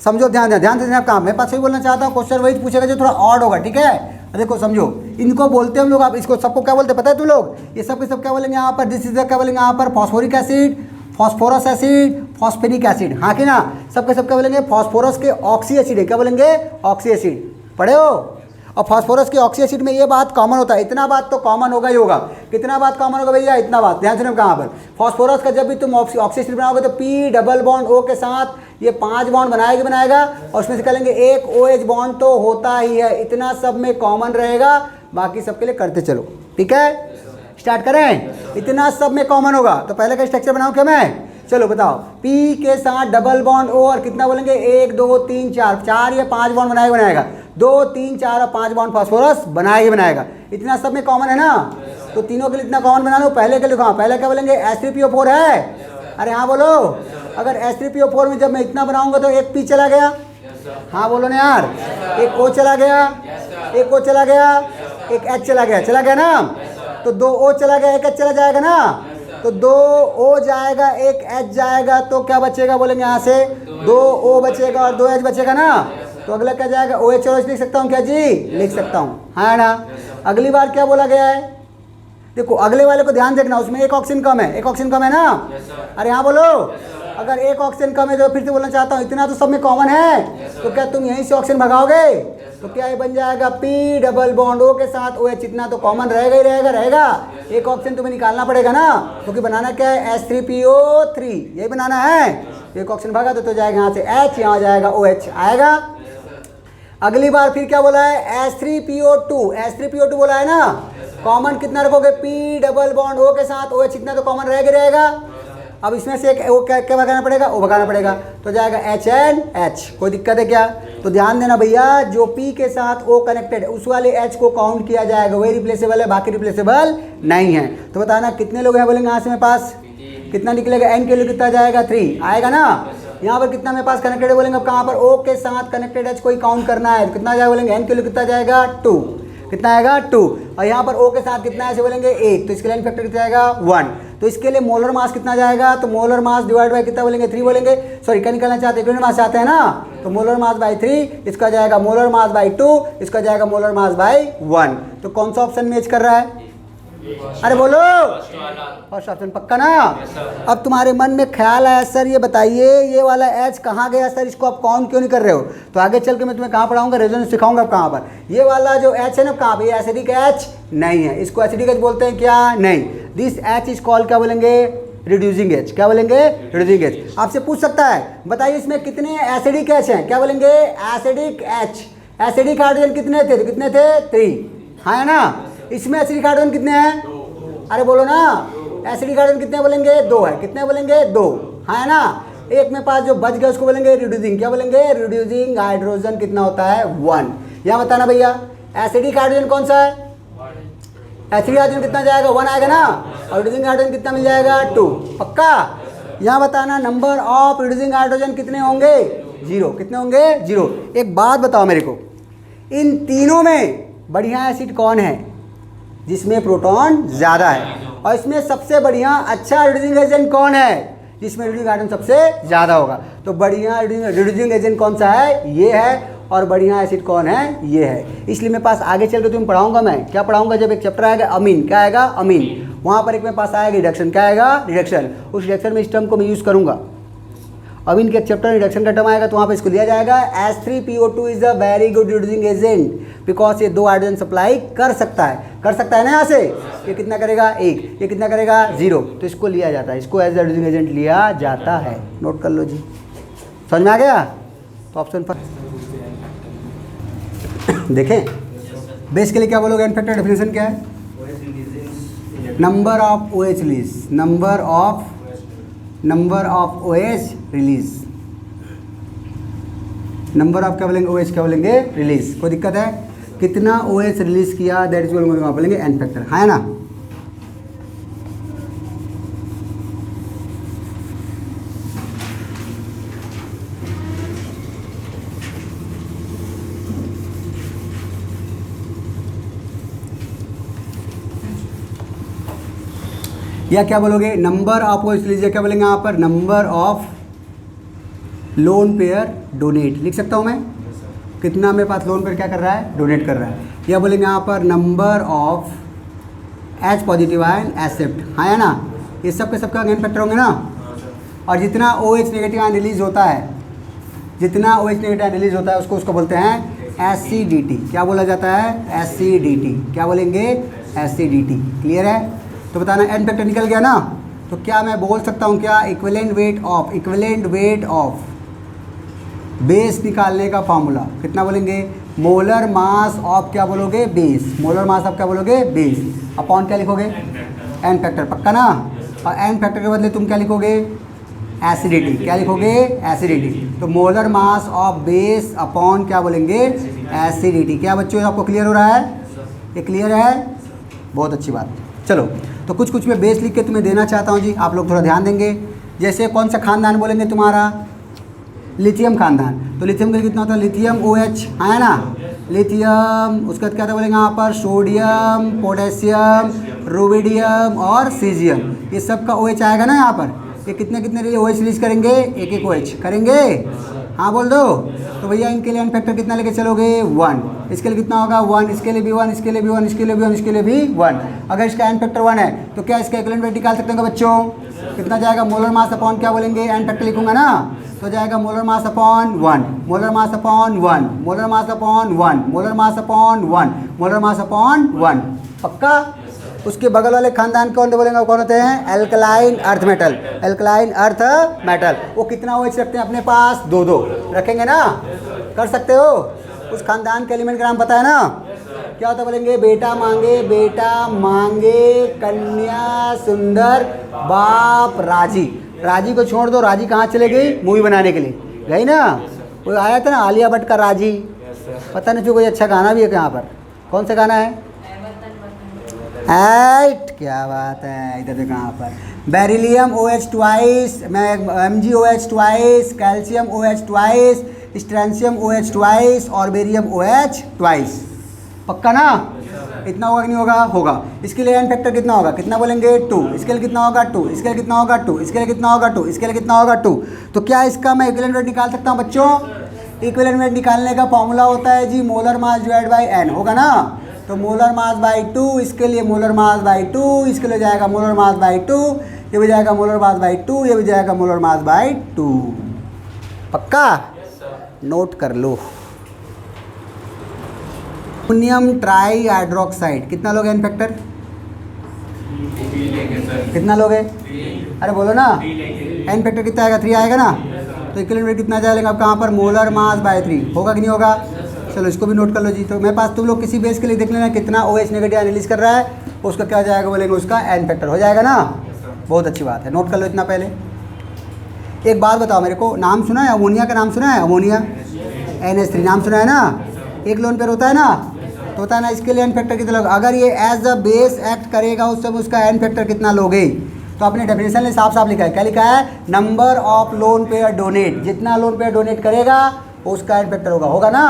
[SPEAKER 1] समझो, ध्यान से देना आप काम। मैं पास वही बोलना चाहता हूँ, क्वेश्चन वही पूछेगा जो थोड़ा ऑड होगा। ठीक है, देखो समझो, इनको बोलते हैं हम लोग, आप इसको सबको क्या बोलते हैं पता है तुम लोग, ये सब के सब क्या बोलेंगे यहाँ पर, दिस इज क्या बोलेंगे यहाँ पर, phosphoric acid, phosphorous acid, phosphoric acid. हाँ कि ना, सबके सब क्या बोलेंगे, फॉस्फोरस के ऑक्सी एसिड है, क्या बोलेंगे, ऑक्सी एसिड। पढ़े हो। और फास्फोरस के ऑक्सी एसिड में ये बात कॉमन होता है, इतना बात तो कॉमन होगा ही होगा। कितना बात कॉमन होगा भैया, इतना बात। ध्यान से कहाँ पर, फास्फोरस का जब भी तुम ऑक्सी एसिड बनाओगे तो P डबल बॉन्ड O के साथ ये 5 बॉन्ड बनाएगा और उसमें से क्या लेंगे, एक OH बॉन्ड तो होता ही है। इतना सब में कॉमन रहेगा, बाकी सबके लिए करते चलो। ठीक है, स्टार्ट करें। इतना सब में कॉमन होगा, तो पहले का स्ट्रक्चर बनाऊं क्या मैं, चलो बताओ। P के साथ डबल बॉन्ड O और कितना बोलेंगे, 1 2 3 4 या 5 बॉन्ड बनाएगा 2 3 4 और 5 बॉन्ड फास्फोरस बनाएगा। इतना सब में कॉमन है ना, तो तीनों के लिए इतना कॉमन बना लो। पहले के लिए कहाँ, पहले क्या बोलेंगे, H3PO4 है। अरे हाँ बोलो, अगर H3PO4 में जब मैं इतना बनाऊंगा तो एक P चला गया, हाँ बोलो ना यार, एक O चला गया, एक O चला गया, एक H चला गया ना, तो 2 O चला गया, एक H चला जाएगा ना, तो 2 O जाएगा, एक H जाएगा, तो क्या बचेगा बोलेंगे यहाँ से, 2 O बचेगा और 2 H बचेगा ना। तो अगला क्या जाएगा, OH और H लिख सकता हूँ क्या जी, लिख सकता हूँ, हाँ ना। अगली बार क्या बोला गया है, देखो अगले वाले को ध्यान देखना, उसमें एक ऑक्सीजन कम है, एक ऑक्सीजन कम है ना। अरे हाँ बोलो, अगर एक ऑक्सीजन कम है तो फिर से बोलना चाहता हूँ, इतना तो सब में कॉमन है, तो क्या तुम यहीं से ऑक्सीजन भगाओगे, तो क्या ये बन जाएगा P डबल बॉन्ड O के साथ OH, इतना तो कॉमन रहेगा ही रहेगा। एक ऑक्सीजन तुम्हें निकालना पड़ेगा ना, क्योंकि बनाना क्या है, H3PO3 यही बनाना है। एक ऑक्सीजन भागा तो जाएगा यहाँ से H, यहाँ जाएगा OH आएगा। अगली बार फिर क्या बोला है, H3PO2 बोला है ना, कॉमन कितना रखोगे, P डबल बॉन्ड O के साथ OH, इतना तो कॉमन रहेगा। अब इसमें से एक O क्या भगाना पड़ेगा, O भगाना पड़ेगा, तो जाएगा HNH। कोई दिक्कत है क्या, तो ध्यान देना भैया, जो P के साथ O कनेक्टेड है उस वाले H को काउंट किया जाएगा, वही रिप्लेसेबल है, बाकी रिप्लेसेबल नहीं है। तो बताना कितने लोग हैं, बोलेंगे यहाँ से मेरे पास कितना निकलेगा, N के लिए कितना जाएगा, 3 आएगा ना। यहाँ पर कितना मेरे पास कनेक्टेड है, बोलेंगे अब कहाँ पर, O के साथ कनेक्टेड H कोई काउंट करना है, कितना जाएगा बोलेंगे, N के लिए कितना जाएगा, 2, कितना आएगा 2। और यहाँ पर O के साथ कितना है, बोलेंगे 1, तो इसके लिए फैक्टर कितना जाएगा 1। तो इसके लिए मोलर मास कितना जाएगा, तो मोलर मास डिवाइड बाय कितना बोलेंगे, 3 बोलेंगे। सॉरी, क्या निकालना चाहते हैं, यूनिट मास चाहते हैं ना, तो मोलर मास बाय 3, इसका जाएगा मोलर मास बाय 2, इसका जाएगा मोलर मास बाय 1। तो कौन सा ऑप्शन मैच कर रहा है, अरे बोलो, फर्स्ट ऑप्शन पक्का ना। अब तुम्हारे मन में ख्याल आया, सर ये बताइए ये वाला H कहाँ गया सर, इसको आप काउंट क्यों नहीं कर रहे हो। तो आगे चल के मैं तुम्हें कहाँ पढ़ाऊंगा, रेजोनेंस सिखाऊंगा कहाँ पर। ये वाला जो H है ना, कहाँ पर, ये एसिडिक H नहीं है, इसको एसिडिक H बोलते हैं क्या, नहीं। दिस H इज कॉल्ड क्या बोलेंगे, रिड्यूसिंग एच। क्या बोलेंगे? Reducing H. आपसे पूछ सकता है बताइए इसमें कितने एसिडिक एच हैं? क्या बोलेंगे? Acidic H. एसिडिक हाइड्रोजन कितने थे? तो कितने थे? 3। हाँ है ना? इसमें एसिडिक हाइड्रोजन कितने हैं? अरे बोलो ना, एसिडिक हाइड्रोजन कितने बोलेंगे? 2 है। कितने बोलेंगे? 2। हाँ है ना? एक में पास जो बच गया उसको बोलेंगे रिड्यूसिंग। क्या बोलेंगे? रिड्यूसिंग हाइड्रोजन कितना होता है? 1। यहाँ बताना भैया एसिडिक हाइड्रोजन कौन सा है? एसिडिक हाइड्रोजन कितना जाएगा? 1 आएगा ना। और रिड्यूसिंग हाइड्रोजन कितना मिल जाएगा? 2। पक्का? यहाँ बताना नंबर ऑफ रिड्यूसिंग हाइड्रोजन कितने होंगे? 0। कितने होंगे? 0। एक बात बताओ मेरे को, इन तीनों में बढ़िया एसिड कौन है जिसमें प्रोटॉन ज़्यादा है? और इसमें सबसे बढ़िया अच्छा रिड्यूसिंग एजेंट कौन है जिसमें रिड्यूसिंग हाइड्रोजन सबसे ज़्यादा होगा? तो बढ़िया रिड्यूसिंग एजेंट कौन सा है? ये है। और बढ़िया एसिड कौन है? ये है। इसलिए मेरे पास आगे चल के तुम्हें पढ़ाऊंगा। मैं क्या पढ़ाऊंगा? जब एक चैप्टर आएगा अमीन, क्या आएगा? अमीन। वहाँ पर एक मेरे पास आएगा रिडक्शन। क्या आएगा? रिडक्शन। उस रिडक्शन में इस टर्म को मैं यूज़ करूँगा। अमीन के चैप्टर रिडक्शन का टर्म आएगा तो वहाँ पर इसको लिया जाएगा H3PO2 is a very good reducing agent because ये 2 हाइड्रोजन सप्लाई कर सकता है। कर सकता है ना? यहाँ से ये कितना करेगा? 1। ये कितना करेगा? 0। तो इसको लिया जाता है, इसको एज अ रिड्यूसिंग एजेंट लिया जाता है। नोट कर लो जी। समझ में आ गया? तो ऑप्शन पर देखें बेस के लिए क्या बोलोगे? एन फैक्टर डेफिनेशन क्या है? Number of OH release. Number of OH release. Number of क्या बोलेंगे? OH क्या बोलेंगे? रिलीज। कोई दिक्कत है? कितना OH रिलीज किया दैट इज वहाँ बोलेंगे एन फैक्टर। हाँ है ना? या क्या बोलोगे? Number of OH release. क्या बोलेंगे यहाँ पर? Number of lone pair donate. लिख सकता हूँ मैं? कितना मेरे पास लोन पेयर क्या कर रहा है? डोनेट कर रहा है। या बोलेंगे यहाँ पर number of H positive ion accept. हाँ है ना? ये सब के सब का एन फैक्टर होंगे ना। और जितना OH नेगेटिव आयन रिलीज होता है, जितना OH नेगेटिव आयन रिलीज होता है उसको बोलते हैं एसिडिटी। क्या बोला जाता है? एसिडिटी। क्या बोलेंगे? एसिडिटी। क्लियर है? तो बताना एन फैक्टर निकल गया ना। तो क्या मैं बोल सकता हूँ क्या? इक्विवेलेंट वेट ऑफ बेस निकालने का फॉर्मूला कितना बोलेंगे? मोलर मास ऑफ क्या बोलोगे? बेस। मोलर मास ऑफ क्या बोलोगे? बेस। अपॉन क्या लिखोगे? N factor. पक्का ना? और एन फैक्टर के बदले तुम क्या लिखोगे? एसिडिटी। क्या लिखोगे? एसिडिटी। तो molar mass of base upon क्या बोलेंगे? एसिडिटी। क्या बच्चों आपको क्लियर हो रहा है? ये क्लियर है? बहुत अच्छी बात। चलो तो कुछ मैं बेस लिख के तुम्हें देना चाहता हूँ जी। आप लोग थोड़ा ध्यान देंगे। जैसे कौन सा खानदान बोलेंगे तुम्हारा? लिथियम खानदान। तो लिथियम का कितना होता है? लिथियम OH है ना? लिथियम। उसके बाद क्या था बोलेंगे यहाँ पर? सोडियम, पोटेशियम, रुबिडियम और सीजियम। ये सब का OH आएगा ना यहाँ पर। ये कितने OH रिलीज करेंगे? एक OH करेंगे। हाँ बोल दो। तो भैया इनके लिए एन फैक्टर कितना लेके चलोगे? 1। इसके लिए कितना होगा? 1। इसके लिए भी 1, इसके लिए भी 1, इसके लिए भी 1, इसके लिए भी 1। अगर इसका एन फैक्टर 1 है तो क्या इसका इक्विवेलेंट वेट निकाल सकते हैं बच्चों? कितना जाएगा? मोलर मास अपॉन क्या बोलेंगे? एन फैक्टर लिखूंगा ना तो जाएगा molar mass upon 1, molar mass upon 1, molar mass upon 1, molar mass upon 1, molar mass upon 1। पक्का? उसके बगल वाले खानदान कौन बोलेंगे? कौन होते हैं? Alkaline earth metal. Alkaline earth metal. वो कितना OH रखते हैं अपने पास? 2 रखेंगे ना? कर सकते हो? उस खानदान के एलिमेंट का नाम पता है ना? क्या होता बोलेंगे? बेटा मांगे कन्या सुंदर बाप राजी। राजी को छोड़ दो। राजी कहाँ चले गई? मूवी बनाने के लिए गई ना। वो आया था ना आलिया भट्ट का राजी। पता नहीं जो कोई अच्छा गाना भी है यहाँ पर। कौन सा गाना है? ऐट। क्या बात है। इधर देखो यहाँ पर beryllium OH twice, MgOH twice, calcium OH twice, strontium OH twice और बेरियम OH ट्वाइस। पक्का ना? इतना होगा कि नहीं होगा? होगा। इसके लिए एन फैक्टर कितना होगा? कितना बोलेंगे? 2। इसके लिए कितना होगा? 2। इसके लिए कितना होगा? 2। इसके लिए कितना होगा? 2। इसके लिए कितना होगा? 2। तो क्या इसका मैं इक्विवेलेंट वेट निकाल सकता हूँ बच्चों? इक्विवेलेंट वेट निकालने का फॉर्मूला होता है जी molar mass divide by N. होगा ना? तो मोलर मास बाई 2, इसके लिए मोलर मास बाई 2, इसके लिए जाएगा मोलर मास बाई 2, ये भी जाएगा मोलर मास बाई 2, ये भी जाएगा मोलर मास बाई 2। पक्का? नोट कर लो। अमोनियम ट्राई हाइड्रोक्साइड कितना लोगे एन फैक्टर? कितना लोगे? अरे बोलो ना, एन फैक्टर कितना आएगा, 3 आएगा ना। तो इक्विवेलेंट वेट कितना जाएगा अब कहाँ पर, मोलर मास बाय 3, होगा कि नहीं होगा। चलो इसको भी नोट कर लो जी। तो मेरे पास तुम लोग किसी बेस के लिए देख लेना कितना OH नेगेटिव एनालिसिस कर रहा है, उसका क्या जाएगा बोलेंगे, उसका एन फैक्टर हो जाएगा ना। बहुत अच्छी बात है, नोट कर लो इतना पहले। एक बात बताओ मेरे को, नाम सुना है अमोनिया का, नाम सुना है अमोनिया, NH3 नाम सुना है ना। एक लोन पेयर होता है ना, तो होता है ना, इसके लिए एन फैक्टर कितना लोगे। अगर ये एज अ बेस एक्ट करेगा उस समय उसका एन फैक्टर कितना लोगे। तो अपने डेफिनेशन में साफ साफ लिखा है, क्या लिखा है, number of lone pair donate, जितना लोन पेयर डोनेट करेगा उसका एन फैक्टर होगा ना।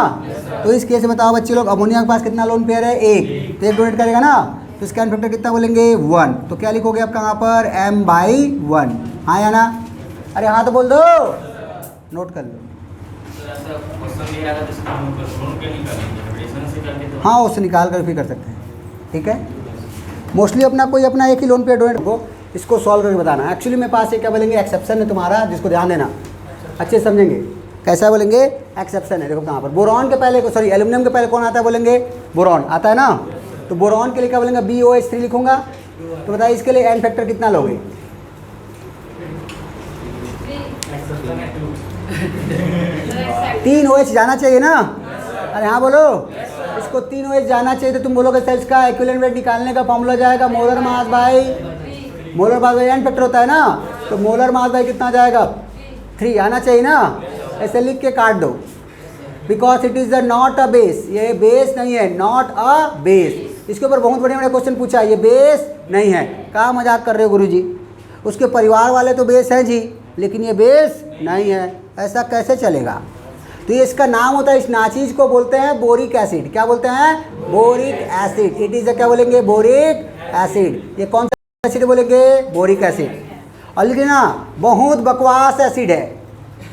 [SPEAKER 1] तो इस केस में बताओ बच्चे लोग, अमोनिया के पास कितना लोन पेयर है, 1, तो 1 डोनेट करेगा ना, तो इसका एन फैक्टर कितना बोलेंगे, 1। तो क्या लिखोगे आप कहाँ पर, m/1, हाँ या ना। अरे हाँ तो बोल दो, नोट कर लो। हाँ उससे निकाल कर फिर कर सकते हैं, ठीक है। मोस्टली अपना कोई अपना एक ही लोन पे डोनेट को इसको सॉल्व करके बताना। एक्चुअली मेरे पास ये क्या बोलेंगे, एक्सेप्शन है तुम्हारा, जिसको ध्यान देना, अच्छे से समझेंगे। कैसा बोलेंगे, एक्सेप्शन है। देखो कहाँ पर, बोरॉन के पहले, सॉरी एल्यूमिनियम के पहले कौन आता है बोलेंगे, बोरॉन आता है ना। तो बोरॉन के लिए क्या बोलेंगे, BOH3 लिखूंगा। तो बताइए इसके लिए एन फैक्टर कितना लोगे, 3 OH जाना चाहिए ना। अरे हाँ बोलो, इसको 3 OH जाना चाहिए। तो तुम बोलोगे सर इसका इक्विवेलेंट वेट निकालने का फॉर्मूला जाएगा molar mass by n factor होता है ना। तो मोलर मास बाई कितना जाएगा, 3 आना चाहिए ना। ऐसे लिख के काट दो, because it is the not a base, ये बेस नहीं है, नॉट अ बेस। इसके ऊपर बहुत बढ़िया क्वेश्चन पूछा है, ये बेस नहीं है। कहाँ मजाक कर रहे हो गुरुजी, उसके परिवार वाले तो बेस हैं जी, लेकिन ये बेस नहीं है, ऐसा कैसे चलेगा। तो ये इसका नाम होता है, इस नाचीज को बोलते हैं बोरिक एसिड। क्या बोलते हैं, बोरिक एसिड। इट इज क्या बोलेंगे, बोरिक एसिड। ये कौन सा एसिड बोलेंगे, बोरिक एसिड। और लेकिन ना बहुत बकवास एसिड है।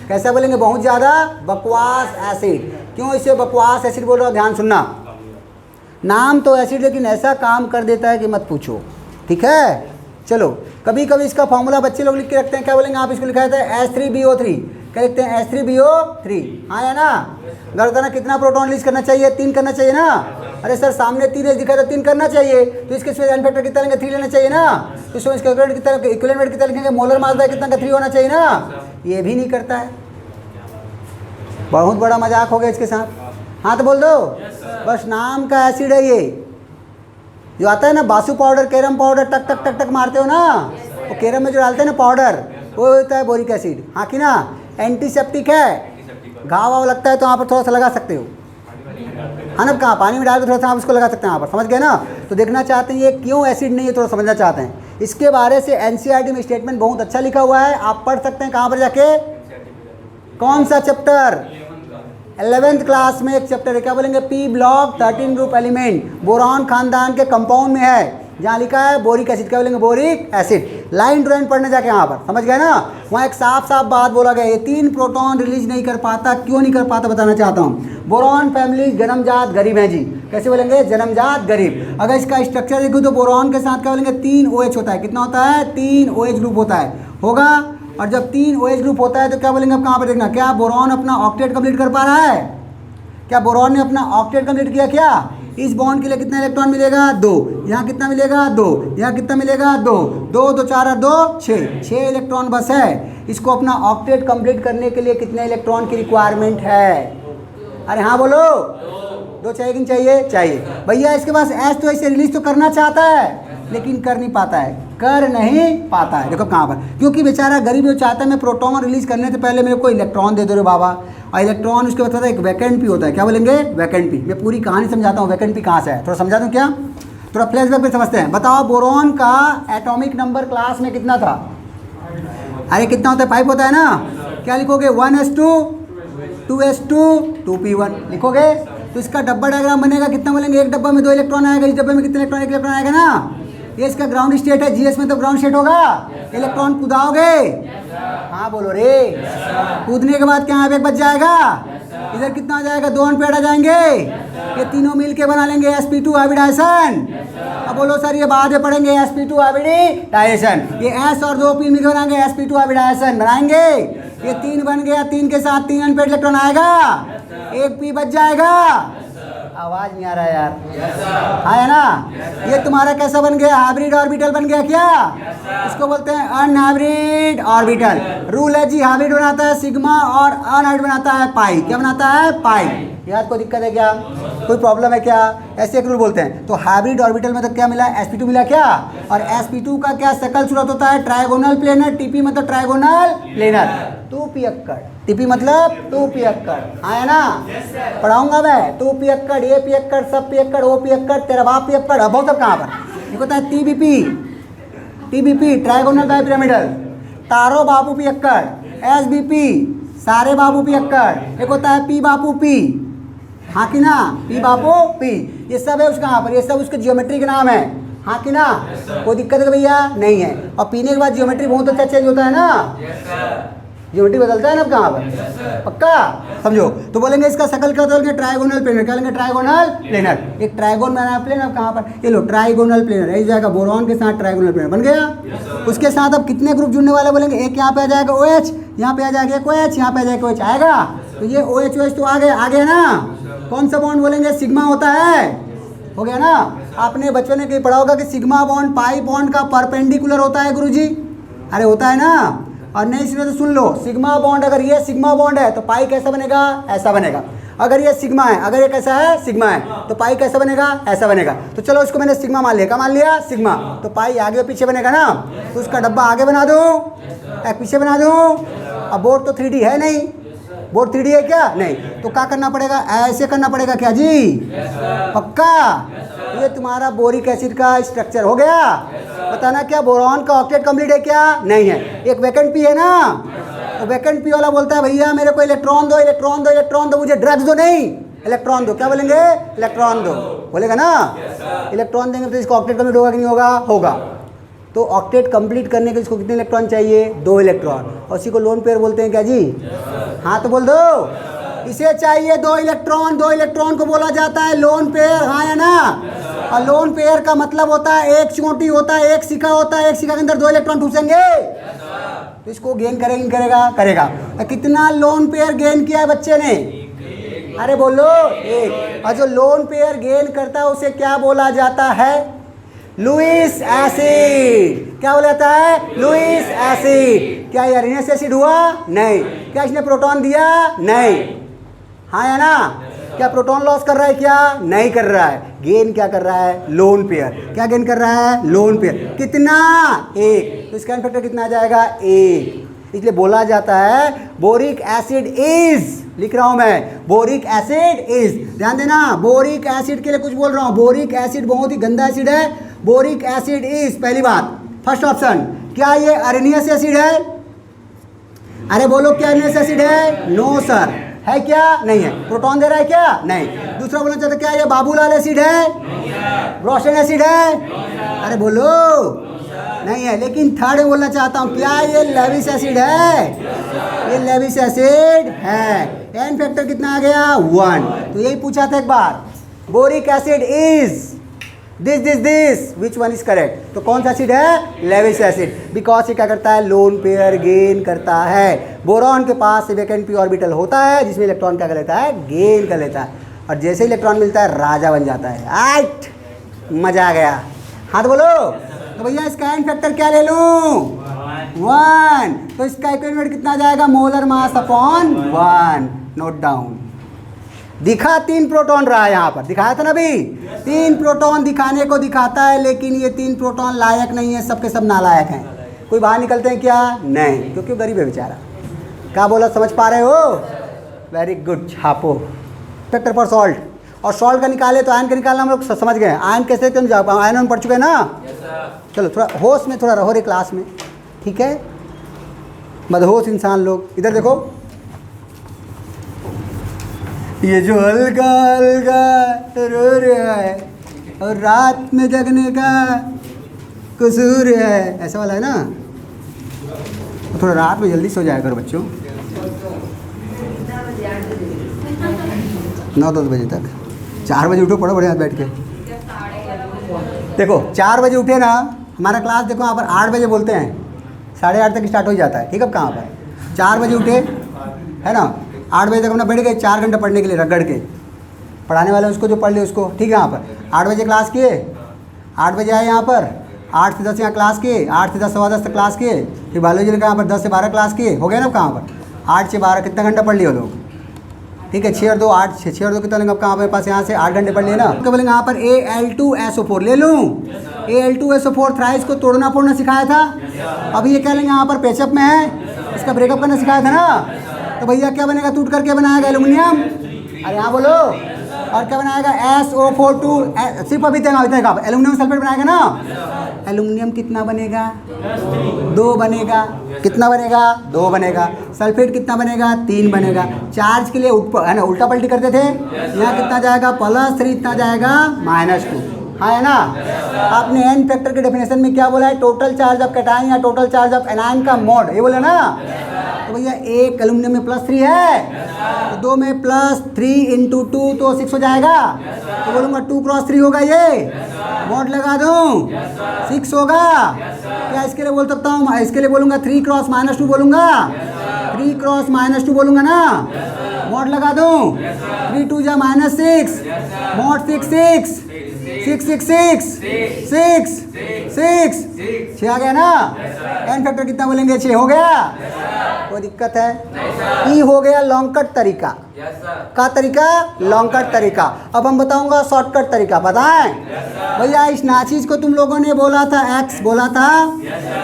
[SPEAKER 1] कैसा बोलेंगे, बहुत ज़्यादा बकवास एसिड। क्यों इसे बकवास एसिड बोल रहा हूँ, ध्यान सुनना। नाम तो एसिड, लेकिन ऐसा काम कर देता है कि मत पूछो, ठीक है। चलो कभी कभी इसका फॉर्मूला बच्चे लोग लिख के रखते हैं, क्या बोलेंगे आप, इसको लिखा जाता है H3BO3। क्या लिखते हैं, H3BO3, हाँ या ना। गर्दना कितना प्रोटॉन रिलीज करना चाहिए, 3 करना चाहिए ना। अरे सर सामने 3 दिखा तो 3 करना चाहिए, तो इसके एन फैक्टर कितना लेंगे, 3 लेना चाहिए ना। तो इसको इसका इक्विवेलेंट वेट कितना लिखेंगे, मोलर मास बाय कितना का 3 होना चाहिए ना। ये भी नहीं करता है, बहुत बड़ा मजाक हो गया इसके साथ। हाँ तो बोल दो, बस नाम का एसिड है ये, जो आता है ना बासु पाउडर, कैरम पाउडर, टक टक टक टक मारते हो ना, वो कैरम में जो डालते हैं ना पाउडर, वो होता है बोरिक एसिड। हाँ कि ना, एंटीसेप्टिक है, घाव वाव लगता है तो वहाँ पर थोड़ा सा लगा सकते हो, हाँ ना। कहाँ पानी में डाल के थोड़ा सा आप इसको लगा सकते हैं, यहाँ पर समझ गए ना। तो देखना चाहते हैं ये क्यों एसिड नहीं है, थोड़ा समझना चाहते हैं। इसके बारे से NCERT में स्टेटमेंट बहुत अच्छा लिखा हुआ है, आप पढ़ सकते हैं। कहाँ पर जाके, कौन सा चैप्टर, 11th क्लास में एक चैप्टर है, क्या बोलेंगे, P block 13 group element, boron खानदान के कंपाउंड में है, जहाँ लिखा है बोरिक एसिड। क्या बोलेंगे, boric acid. Line to line पढ़ने जाके यहाँ पर, समझ गए ना। वहाँ एक साफ साफ बात बोला गया, ये 3 प्रोटॉन रिलीज नहीं कर पाता। क्यों नहीं कर पाता बताना चाहता हूँ। बोरॉन फैमिली जन्मजात गरीब है जी। कैसे बोलेंगे, जन्मजात गरीब। अगर इसका स्ट्रक्चर देखो तो बोरॉन के साथ क्या बोलेंगे, 3 OH होता है। कितना होता है, 3 OH ग्रुप होता है, होगा। और जब 3 OH ग्रुप होता है तो क्या बोलेंगे, अब कहाँ पर देखना, क्या बोरॉन अपना ऑक्टेट कंप्लीट कर पा रहा है, क्या बोरॉन ने अपना ऑक्टेट कंप्लीट किया क्या। इस बॉन्ड के लिए कितना इलेक्ट्रॉन मिलेगा, 2। यहाँ कितना मिलेगा, 2। यहाँ कितना मिलेगा, 2 2 2 4 2 6 इलेक्ट्रॉन बस है। इसको अपना ऑक्टेट कंप्लीट करने के लिए कितने इलेक्ट्रॉन की रिक्वायरमेंट है। अरे हाँ बोलो, 2 चाहिए कि नहीं चाहिए, चाहिए भैया। इसके पास एस तो ऐसे रिलीज तो करना चाहता है, लेकिन कर नहीं पाता है, कर नहीं पाता है। देखो कहाँ पर, क्योंकि बेचारा गरीब जो चाहता है मैं प्रोटॉन रिलीज करने से पहले मेरे को इलेक्ट्रॉन दे दो रे बाबा। और इलेक्ट्रॉन उसके बाद एक वैकेंट पी होता है। क्या बोलेंगे, वैकेंट पी। मैं पूरी कहानी समझाता हूँ, वैकेंट पी कहाँ से है, थोड़ा समझा दूँ क्या, थोड़ा फ्लैशबैक पे समझते हैं। बताओ बोरॉन का एटॉमिक नंबर क्लास में कितना था। अरे कितना होता है, 5 होता है ना। क्या लिखोगे, 1s2 2s2 2p1 लिखोगे। तो इसका डब्बा डायग्राम बनेगा, कितना बोलेंगे, एक डब्बा में 2 इलेक्ट्रॉन आएगा। इस डब्बे में कितने इलेक्ट्रॉन, 1 इलेक्ट्रॉन आएगा ना। ये इसका ग्राउंड स्टेट है, जीएस में तो ग्राउंड स्टेट होगा। इलेक्ट्रॉन कूदाओगे, हाँ बोलो रे। कूदने के बाद क्या यहाँ पे बच जाएगा, इधर कितना आ जाएगा, 2 अनपेड आ जाएंगे। ये तीनों मिल के बना लेंगे sp2 हाइब्रिडाइजेशन। अब बोलो सर ये बाद में पढ़ेंगे, sp2 हाइब्रिडाइजेशन। ये s और 2 p मिलकर बनाएंगे sp2 हाइब्रिडाइजेशन बनाएंगे। ये 3 बन गया, 3 के साथ 3 अनपेड इलेक्ट्रॉन आएगा, 1 p बच जाएगा। आवाज नहीं आ रहा है यार। हाँ है ना। ये तुम्हारा कैसा बन गया, हाइब्रिड ऑर्बिटल बन गया क्या? इसको बोलते हैं अनहाइब्रिड ऑर्बिटल। रूल है जी, हाइब्रिड बनाता है सिग्मा और अनहाइब्रिड बनाता है पाई। क्या बनाता है? पाई। यार कोई दिक्कत है क्या, कोई प्रॉब्लम है क्या? ऐसे एक रूल बोलते हैं। तो हाइब्रिड ऑर्बिटल में तो क्या मिला, sp2 मिला क्या? और sp2 का क्या शकल सूरत होता है? Trigonal planar. टीपी मतलब ट्रायगोनल प्लेनर। 2 पियक्कड़। टीपी मतलब 2 पियक्कड़। हाँ है ना। पढ़ाऊंगा मैं। 2 पियक्कड़, ए पियक्कड़, सब पियक्कड़, ओ पियक्कड़, तेरा बाप पियक्कड़। अब बहुत सब कहाँ पर ये होता है? TBP trigonal bipyramidal. तारो बाबू पियक्कड़। एसबीपी सारे बाबू पियक्कड़। एक होता है पी बापू पी। हाँ कि ना, पी बापू पी। ये सब है उसका यहाँ पर, ये सब उसके जियोमेट्री के नाम है। हाँ कि ना। कोई दिक्कत है भैया? नहीं है। और पीने के बाद जियोमेट्री बहुत अच्छा चेंज होता है ना। जियोमेट्री बदलता है ना अब कहाँ पर, पक्का समझो। तो बोलेंगे इसका शकल क्या होता है? Trigonal planar. क्या लेंगे? Trigonal planar. एक ट्रायगोन बना प्लेन अब कहाँ पर, ये लो ट्रायगोनल प्लेनर। ऐसी जाएगा बोरॉन के साथ ट्रायगोनल प्लेनर बन गया। उसके साथ अब कितने ग्रुप जुड़ने वाले बोलेंगे? एक यहाँ पे आ जाएगा OH, यहाँ पे आ जाएगा एक OH, यहाँ पे आ जाएगा OH आएगा। तो ये OH तो आ गया ना। कौन सा बॉन्ड बोलेंगे? सिग्मा होता है। हो गया ना। आपने बचपन में कहीं पढ़ा होगा कि सिग्मा बॉन्ड पाई बॉन्ड का परपेंडिकुलर होता है गुरुजी। अरे होता है ना। और नहीं सुने तो सुन लो, सिग्मा बॉन्ड, अगर ये सिग्मा बॉन्ड है तो पाई कैसा बनेगा? ऐसा बनेगा। अगर ये सिग्मा है, अगर ये कैसा है? सिग्मा है, तो पाई कैसा बनेगा? ऐसा बनेगा। तो चलो इसको मैंने सिग्मा मान लिया। क्या मान लिया? सिग्मा। तो पाई आगे और पीछे बनेगा ना। तो उसका डब्बा आगे बना दूँ, पीछे बना दूँ। अब बोर्ड तो 3D है नहीं, बोर्ड 3D है क्या? नहीं। तो क्या करना पड़ेगा? ऐसे करना पड़ेगा क्या जी? पक्का। ये तुम्हारा बोरिक एसिड का स्ट्रक्चर हो गया। बताना क्या बोरॉन का ऑक्टेट कंप्लीट है क्या? नहीं है। एक वैकेंट पी है ना। तो वैकेंट पी वाला बोलता है भैया मेरे को इलेक्ट्रॉन दो, इलेक्ट्रॉन दो, इलेक्ट्रॉन दो, मुझे ड्रग्स दो नहीं, इलेक्ट्रॉन दो। क्या बोलेंगे? इलेक्ट्रॉन दो बोलेगा ना। इलेक्ट्रॉन देंगे तो इसको ऑक्टेट कंप्लीट होगा कि नहीं होगा? होगा। तो ऑक्टेट कंप्लीट करने के इसको कितने इलेक्ट्रॉन चाहिए? 2 इलेक्ट्रॉन। और इसी को लोन पेयर बोलते हैं क्या जी? हाँ तो बोल दो। इसे चाहिए 2 इलेक्ट्रॉन। 2 इलेक्ट्रॉन को बोला जाता है लोन पेयर। हाँ है ना। और लोन पेयर का मतलब होता है एक चोटी होता है, एक सिक्का होता है, एक सिक्का के अंदर 2 इलेक्ट्रॉन ठूसेंगे तो इसको गेन करेगा करेगा। कितना लोन पेयर गेन किया है बच्चे ने? अरे बोलो, एक। और जो लोन पेयर गेन करता है उसे क्या बोला जाता है? Lewis acid. क्या बोला जाता है? Lewis acid. क्या ये अरेनियस एसिड हुआ? नहीं। क्या इसने प्रोटॉन दिया? नहीं। हाँ या ना। क्या प्रोटॉन लॉस कर रहा है? क्या नहीं कर रहा है। गेन क्या कर रहा है? Lone pair. क्या गेन कर रहा है? Loan pair. कितना? 1। तो स्कैन फैक्टर कितना आ जाएगा? 1। इसलिए बोला जाता है बोरिक एसिड इज, लिख रहा हूं मैं, बोरिक एसिड इज। ध्यान देना, बोरिक एसिड के लिए कुछ बोल रहा हूं। बोरिक एसिड बहुत ही गंदा एसिड है। बोरिक एसिड इज, पहली बात, फर्स्ट ऑप्शन। क्या ये अरेनियस एसिड है? अरे बोलो, क्या अरेनियस एसिड है? No sir. है क्या? नहीं है। प्रोटॉन दे रहा है क्या? नहीं। दूसरा बोलना चाहते क्या ये बाबूलाल एसिड है? ब्रोशन एसिड है? अरे बोलो, नहीं है। लेकिन थर्ड बोलना चाहता हूँ, क्या ये लेविस एसिड है? ये लेविस एसिड है। एन फैक्टर कितना आ गया? 1। तो यही पूछा था एक बार, boric acid is this which one is correct. तो कौन सा एसिड है? Lewis acid. बिकॉज ये क्या करता है? लोन पेयर गेन करता है। बोरॉन के पास वैकेंट पी ऑर्बिटल होता है जिसमें इलेक्ट्रॉन क्या कर लेता है? गेन कर लेता है। और जैसे इलेक्ट्रॉन मिलता है राजा बन जाता है। आइट, मजा आ गया। हाँ तो बोलो। तो भैया इसका एन फैक्टर क्या ले लूँ? 1। तो इसका इक्विवेलेंट कितना आ जाएगा? Molar mass upon 1। Note down. दिखा 3 प्रोटॉन रहा है यहाँ पर, दिखाया था ना अभी। 3 प्रोटॉन दिखाने को दिखाता है, लेकिन ये 3 प्रोटॉन लायक नहीं है, सबके सब नालायक हैं। कोई बाहर निकलते हैं क्या? नहीं, क्योंकि गरीब है बेचारा। क्या बोला, समझ पा रहे हो? Very good. छापो फैक्टर फॉर सॉल्ट। और सॉल्ट का निकाले तो आयन का निकालना हम लोग समझ गए। आयन कैसे तुम जाओ, आयन में पढ़ चुके हैं ना। चलो थोड़ा होश में थोड़ा रहो रे क्लास में, ठीक है? मदहोश इंसान लोग। इधर देखो, ये जो हल्का हल्का रो रहा है और रात में जगने का कसूर है, ऐसा वाला है ना। तो थोड़ा रात में जल्दी सो जाया करो बच्चों, 9-10 बजे तक। 4 बजे उठो, पढ़ो बढ़िया बैठ के। देखो 4 बजे उठे ना, हमारा क्लास देखो यहाँ पर 8 बजे बोलते हैं, 8:30 तक स्टार्ट हो जाता है, ठीक है? अब कहाँ पर 4 बजे उठे है ना, 8 बजे तक अपना बैठ गए 4 घंटे पढ़ने के लिए रगड़ के, पढ़ाने वाले उसको जो पढ़ ले उसको, ठीक है। यहाँ पर 8 बजे क्लास किए, 8 बजे आए यहाँ पर, 8 से 10 यहाँ क्लास किए, 8 से 10 सवा 10 तक क्लास किए, फिर बायोलॉजी लिखा यहाँ पर 10 से 12 क्लास किए, हो गया ना। अब कहाँ पर 8 से 12 कितना घंटा पढ़ लिए लोग, ठीक है। 6 और 2 8, 6 और 2 कितना लेंगे, अब कहाँ मेरे पास यहाँ से 8 घंटे पढ़ लिए ना। क्या बोलेंगे यहाँ पर Al2SO4 ले लूँ, Al2SO4 थ्राइस को तोड़ना फोड़ना सिखाया था। अभी ये क्या लेंगे यहाँ पर पेचअप में है, इसका ब्रेकअप करना सिखाया था ना। तो भैया क्या बनेगा, टूट करके बनाएगा एल्यूमिनियम, अरे यहाँ बोलो। और क्या बनाएगा SO42, सिर्फ अभी तक का एल्यूमिनियम सल्फेट बनाएगा ना। एल्यूमिनियम कितना बनेगा, 2 बनेगा, कितना बनेगा, 2 बनेगा। सल्फेट कितना बनेगा, 3 बनेगा। चार्ज के लिए है ना उल्टा पलटी करते थे, यहाँ कितना जाएगा +3, इतना जाएगा -2, हाँ है ना। आपने एन फैक्टर के डेफिनेशन में क्या बोला है, टोटल चार्ज ऑफ कैटायन या टोटल चार्ज ऑफ एनायन का मोड, ये बोले ना। तो भैया एक एल्यूमिनियम में +3 है, तो 2 में +3 × 2 तो 6 हो जाएगा। तो बोलूँगा 2 × 3 होगा, ये मोड लगा दूँ 6 होगा। क्या इसके लिए बोल सकता हूँ, इसके लिए बोलूँगा 3 × -2 बोलूँगा, 3 × -2 बोलूँगा ना, मोड लगा दूँ 3 2 -6, मोड 6 6 6 6 6 6 6 6 आ गया ना। एन फैक्टर कितना बोलेंगे, 6 हो गया, कोई दिक्कत है। ई हो गया लॉन्ग कट तरीका, का तरीका, लॉन्ग कट तरीका। अब हम बताऊंगा शॉर्टकट तरीका, बताएं भैया। इस नाचीज को तुम लोगों ने बोला था x बोला था,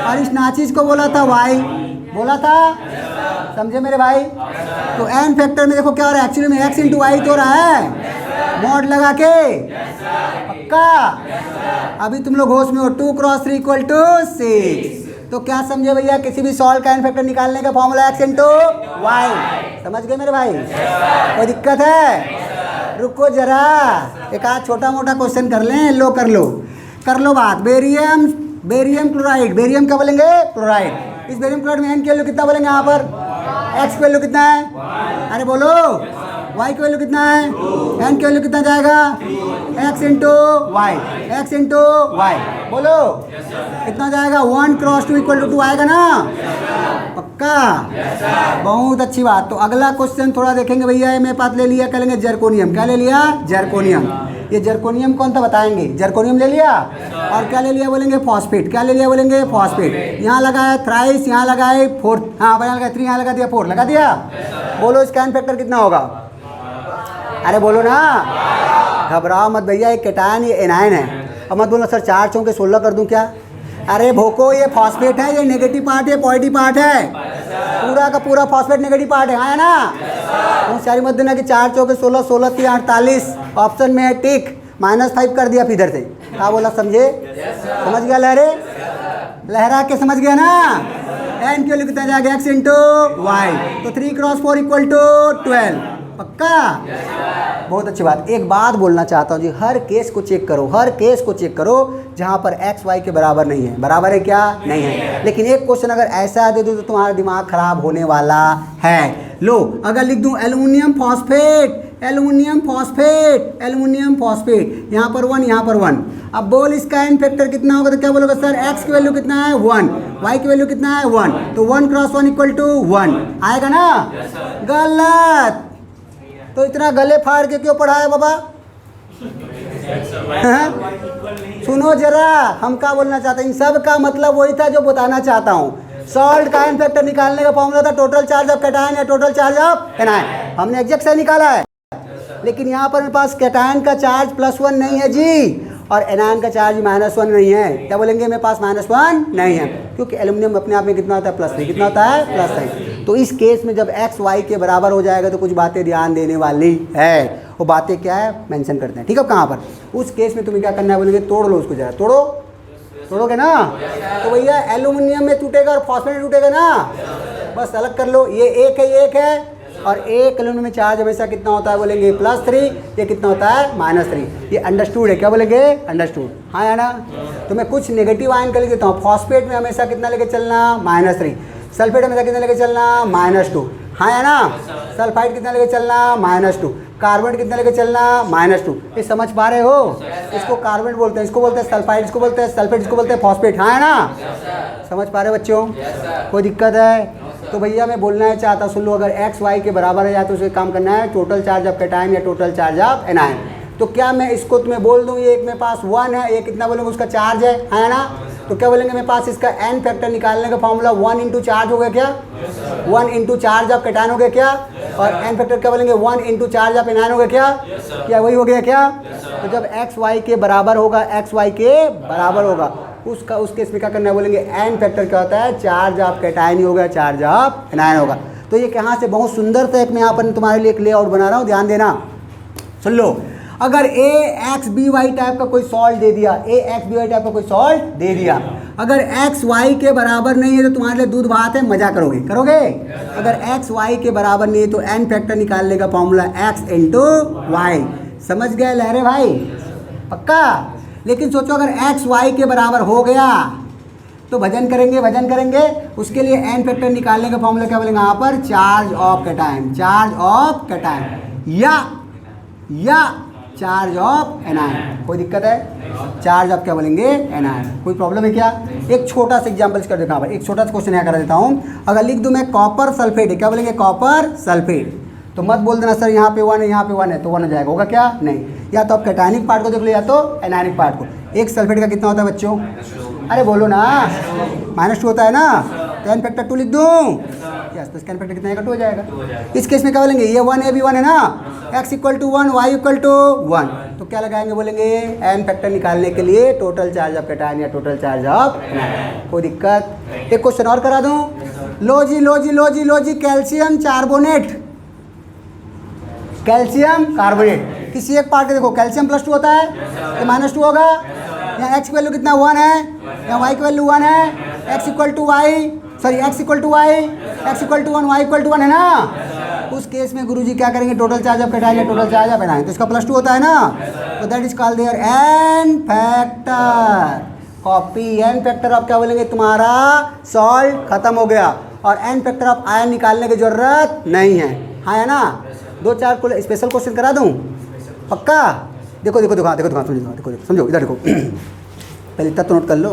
[SPEAKER 1] और इस नाचीज को बोला था y बोला था, समझे मेरे भाई। तो एन फैक्टर में देखो क्या हो रहा है, एक्चुअली में x × y तो रहा है, मोड लगा के, पक्का। अभी तुम लोग होश में हो, 2 × 3 = 6। तो क्या समझे भैया, किसी भी सॉल्ट का एन फैक्टर निकालने का फॉर्मूला x × y, समझ गए मेरे भाई। कोई दिक्कत है, रुको जरा, एक आध छोटा मोटा क्वेश्चन कर लें, लो कर लो, कर लो बात। बेरियम क्लोराइड, बेरियम क्या बोलेंगे, क्लोराइड। इस बेरियम क्लोराइड में एन की वैल्यू कितना बोलेंगे यहाँ पर, एक्स की वैल्यू कितना है, अरे बोलो, y की वैल्यू कितना है, n की वैल्यू कितना जाएगा, x × y, x × y, बोलो कितना जाएगा, 1 × 2 = 2 आएगा ना, पक्का। बहुत अच्छी बात। तो अगला क्वेश्चन थोड़ा देखेंगे भैया, ये मेरे पास ले लिया, क्या लेंगे, जर्कोनियम। क्या ले लिया, जर्कोनियम। ये जर्कोनियम कौन था बताएंगे, जर्कोनियम ले लिया। और क्या ले लिया बोलेंगे, फॉस्फेट। क्या ले लिया बोलेंगे, फॉस्फेट। यहाँ लगाया थ्राइस, यहाँ लगाए 4, हाँ भैया लगा 3, यहाँ लगा दिया 4, लगा दिया। बोलो इसका एन फैक्टर कितना होगा, अरे बोलो ना, घबराओ मत भैया, ये कैटायन ये एनायन है। अब मत बोलो सर 4 चौके 16 कर दूं क्या, अरे भोको ये फॉस्फेट है, ये नेगेटिव पार्ट है, पॉजिटिव पार्ट है, पूरा का पूरा फॉस्फेट नेगेटिव पार्ट है, हाँ है ना। तो सारी मत देना कि 4 चौके 16, 16 3 48, ऑप्शन में है टिक, -5 कर दिया फिर इधर से, क्या बोला समझे, समझ गया लहरे, लहरा के समझ गया ना। एन की वैल्यू कितना जाएगा, x × y, तो 3 × 4 = 12, पक्का। बहुत अच्छी बात। एक बात बोलना चाहता हूँ जी, हर केस को चेक करो, हर केस को चेक करो जहाँ पर x y के बराबर नहीं है, बराबर है क्या, नहीं है। लेकिन एक क्वेश्चन अगर ऐसा दे दूँ तो तुम्हारा दिमाग खराब होने वाला है। लो अगर लिख दूँ aluminium phosphate, aluminium phosphate, aluminium phosphate, यहाँ पर 1, यहाँ पर 1। अब बोल इसका एन फैक्टर कितना होगा, तो क्या बोलोगे सर, x की वैल्यू कितना है 1, y की वैल्यू कितना है 1, तो 1 × 1 = 1 आएगा ना। गलत। तो इतना गले फाड़ के क्यों पढ़ा है बाबा, सुनो जरा, हम क्या बोलना चाहते हैं, इन सब का मतलब वही था जो बताना चाहता हूँ। सॉल्ट का एन फैक्टर निकालने का फॉर्मूला था टोटल चार्ज ऑफ कैटायन या टोटल चार्ज ऑफ एनायन, हमने एग्जैक्ट से निकाला है। लेकिन यहाँ पर मेरे पास कैटायन का चार्ज +1 नहीं है जी, और एनायन का चार्ज -1 नहीं है। क्या बोलेंगे, मेरे पास -1 नहीं है, क्योंकि एल्युमिनियम अपने आप में कितना होता है, +3, कितना होता है, +3। तो इस केस में जब x y के बराबर हो जाएगा तो कुछ बातें ध्यान देने वाली है, वो बातें क्या है मेंशन करते हैं, ठीक है। कहाँ पर, उस केस में तुम्हें क्या करना है बोलेंगे, तोड़ लो उसको जरा, तोड़ो, तोड़ोगे ना। तो भैया एल्युमिनियम में टूटेगा और फॉस्फेट में टूटेगा ना, बस अलग कर लो, ये एक है, ये एक है। और एक एल्युमिनियम में चार्ज हमेशा कितना होता है बोलेंगे, +3, ये कितना होता है, -3। ये अंडरस्टूड है, क्या बोलेंगे, अंडरस्टूड, हाँ है ना। तो मैं कुछ नेगेटिव आयन कर लिख देता हूँ। फॉस्फेट में हमेशा कितना लेके चलना, -3। सल्फेट हमेशा कितना लेके चलना, -2, हाँ है ना। सल्फाइड कितना लेके चलना, -2। कार्बोनेट कितना लेके चलना, -2। ये समझ पा रहे हो, इसको कार्बोनेट बोलते हैं, इसको बोलते हैं सल्फाइड, इसको बोलते हैं सल्फेट, इसको बोलते हैं फॉस्फेट, हाँ है ना। समझ पा रहे हो बच्चों, कोई दिक्कत है। तो भैया मैं बोलना चाहता सुन लो, अगर एक्स वाई के बराबर है या तो उसे काम करना है टोटल चार्ज ऑफ कैटायन या टोटल चार्ज ऑफ एनायन। तो क्या मैं इसको तुम्हें बोल दूँ, ये एक मेरे पास 1 है, ये कितना बोलेंगे उसका चार्ज है ना। तो क्या बोलेंगे मेरे पास इसका एन फैक्टर निकालने का फॉर्मूला 1 इंटू चार्ज हो गया क्या, 1 इंटू चार्ज ऑफ कैटायन हो गया क्या, और एन फैक्टर क्या बोलेंगे 1 इंटू चार्ज ऑफ एनायन हो गया क्या, क्या वही हो गया क्या। तो जब एक्स वाई के बराबर होगा, एक्स वाई के बराबर होगा उसका उस केस में क्या करना है बोलेंगे एन फैक्टर क्या होता है, चार्ज ऑफ कैटायन ही होगा, चार्ज ऑफ एनायन होगा। तो ये कहाँ से बहुत सुंदर सा एक मैं यहाँ पर तुम्हारे लिए एक लेआउट बना रहा हूँ, ध्यान देना सुन लो। अगर ए एक्स बी वाई टाइप का कोई सॉल्ट दे दिया, ए एक्स बी वाई टाइप का कोई सॉल्ट दे दिया, अगर एक्स वाई के बराबर नहीं है तो तुम्हारे लिए दूध भात है, मजा करोगे करोगे। अगर एक्स वाई के बराबर नहीं है तो एन फैक्टर निकालने का फॉर्मूला एक्स इंटू वाई। समझ गए लहरे भाई, पक्का। लेकिन सोचो अगर एक्स वाई के बराबर हो गया तो भजन करेंगे उसके लिए एन फैक्टर निकालने का फॉर्मूला क्या बोलेंगे यहाँ पर, charge of cation, charge of cation या चार्ज ऑफ एनायन। कोई दिक्कत है, चार्ज ऑफ क्या बोलेंगे एनायन। कोई प्रॉब्लम है क्या। एक छोटा सा एग्जांपल कर देता हूँ, एक छोटा सा क्वेश्चन यहाँ करा देता हूँ। अगर लिख दूँ मैं कॉपर सल्फेट है, क्या बोलेंगे कॉपर सल्फेट, तो मत बोल देना सर यहाँ पे 1 है, यहाँ पे 1 है तो 1 हो जाएगा, होगा क्या नहीं। या तो आप कैटायनिक पार्ट को देख लो या तो एनायनिक पार्ट को। एक सल्फेट का कितना होता है बच्चों, अरे बोलो ना, -2 होता है ना, तो एन फैक्टर 2 लिख दूँ, यस तो इसका एन फैक्टर कितना आएगा, 2 हो जाएगा। इस केस में क्या बोलेंगे, ये 1 है भी 1 है ना, x equal to 1 y equal to 1, तो क्या लगाएंगे बोलेंगे एन फैक्टर निकालने के लिए टोटल चार्ज ऑफ कैटायन या टोटल चार्ज ऑफ एनायन। कोई दिक्कत। एक क्वेश्चन और करा दूँ, लो जी कैल्शियम कार्बोनेट, कैल्शियम कार्बोनेट किसी एक पार्ट के देखो, कैल्शियम +2 होता है तो -2 होगा। यहाँ x की वैल्यू कितना 1 है, यहाँ y की वैल्यू 1 है, x equal to 1 y equal to 1 है ना। उस केस में गुरुजी क्या करेंगे, टोटल चार्ज ऑफ कैटायन या टोटल चार्ज ऑफ एनायन, तो इसका +2 होता है ना, तो that is called their n factor. Copy n factor of क्या बोलेंगे, तुम्हारा सॉल्ट खत्म हो गया और एन फैक्टर ऑफ आयन निकालने की जरूरत नहीं है, हाँ है ना। 2-4 को स्पेशल क्वेश्चन करा दूँ पक्का। देखो हाँ देखो समझो इधर देखो पहले इतना तो नोट कर लो।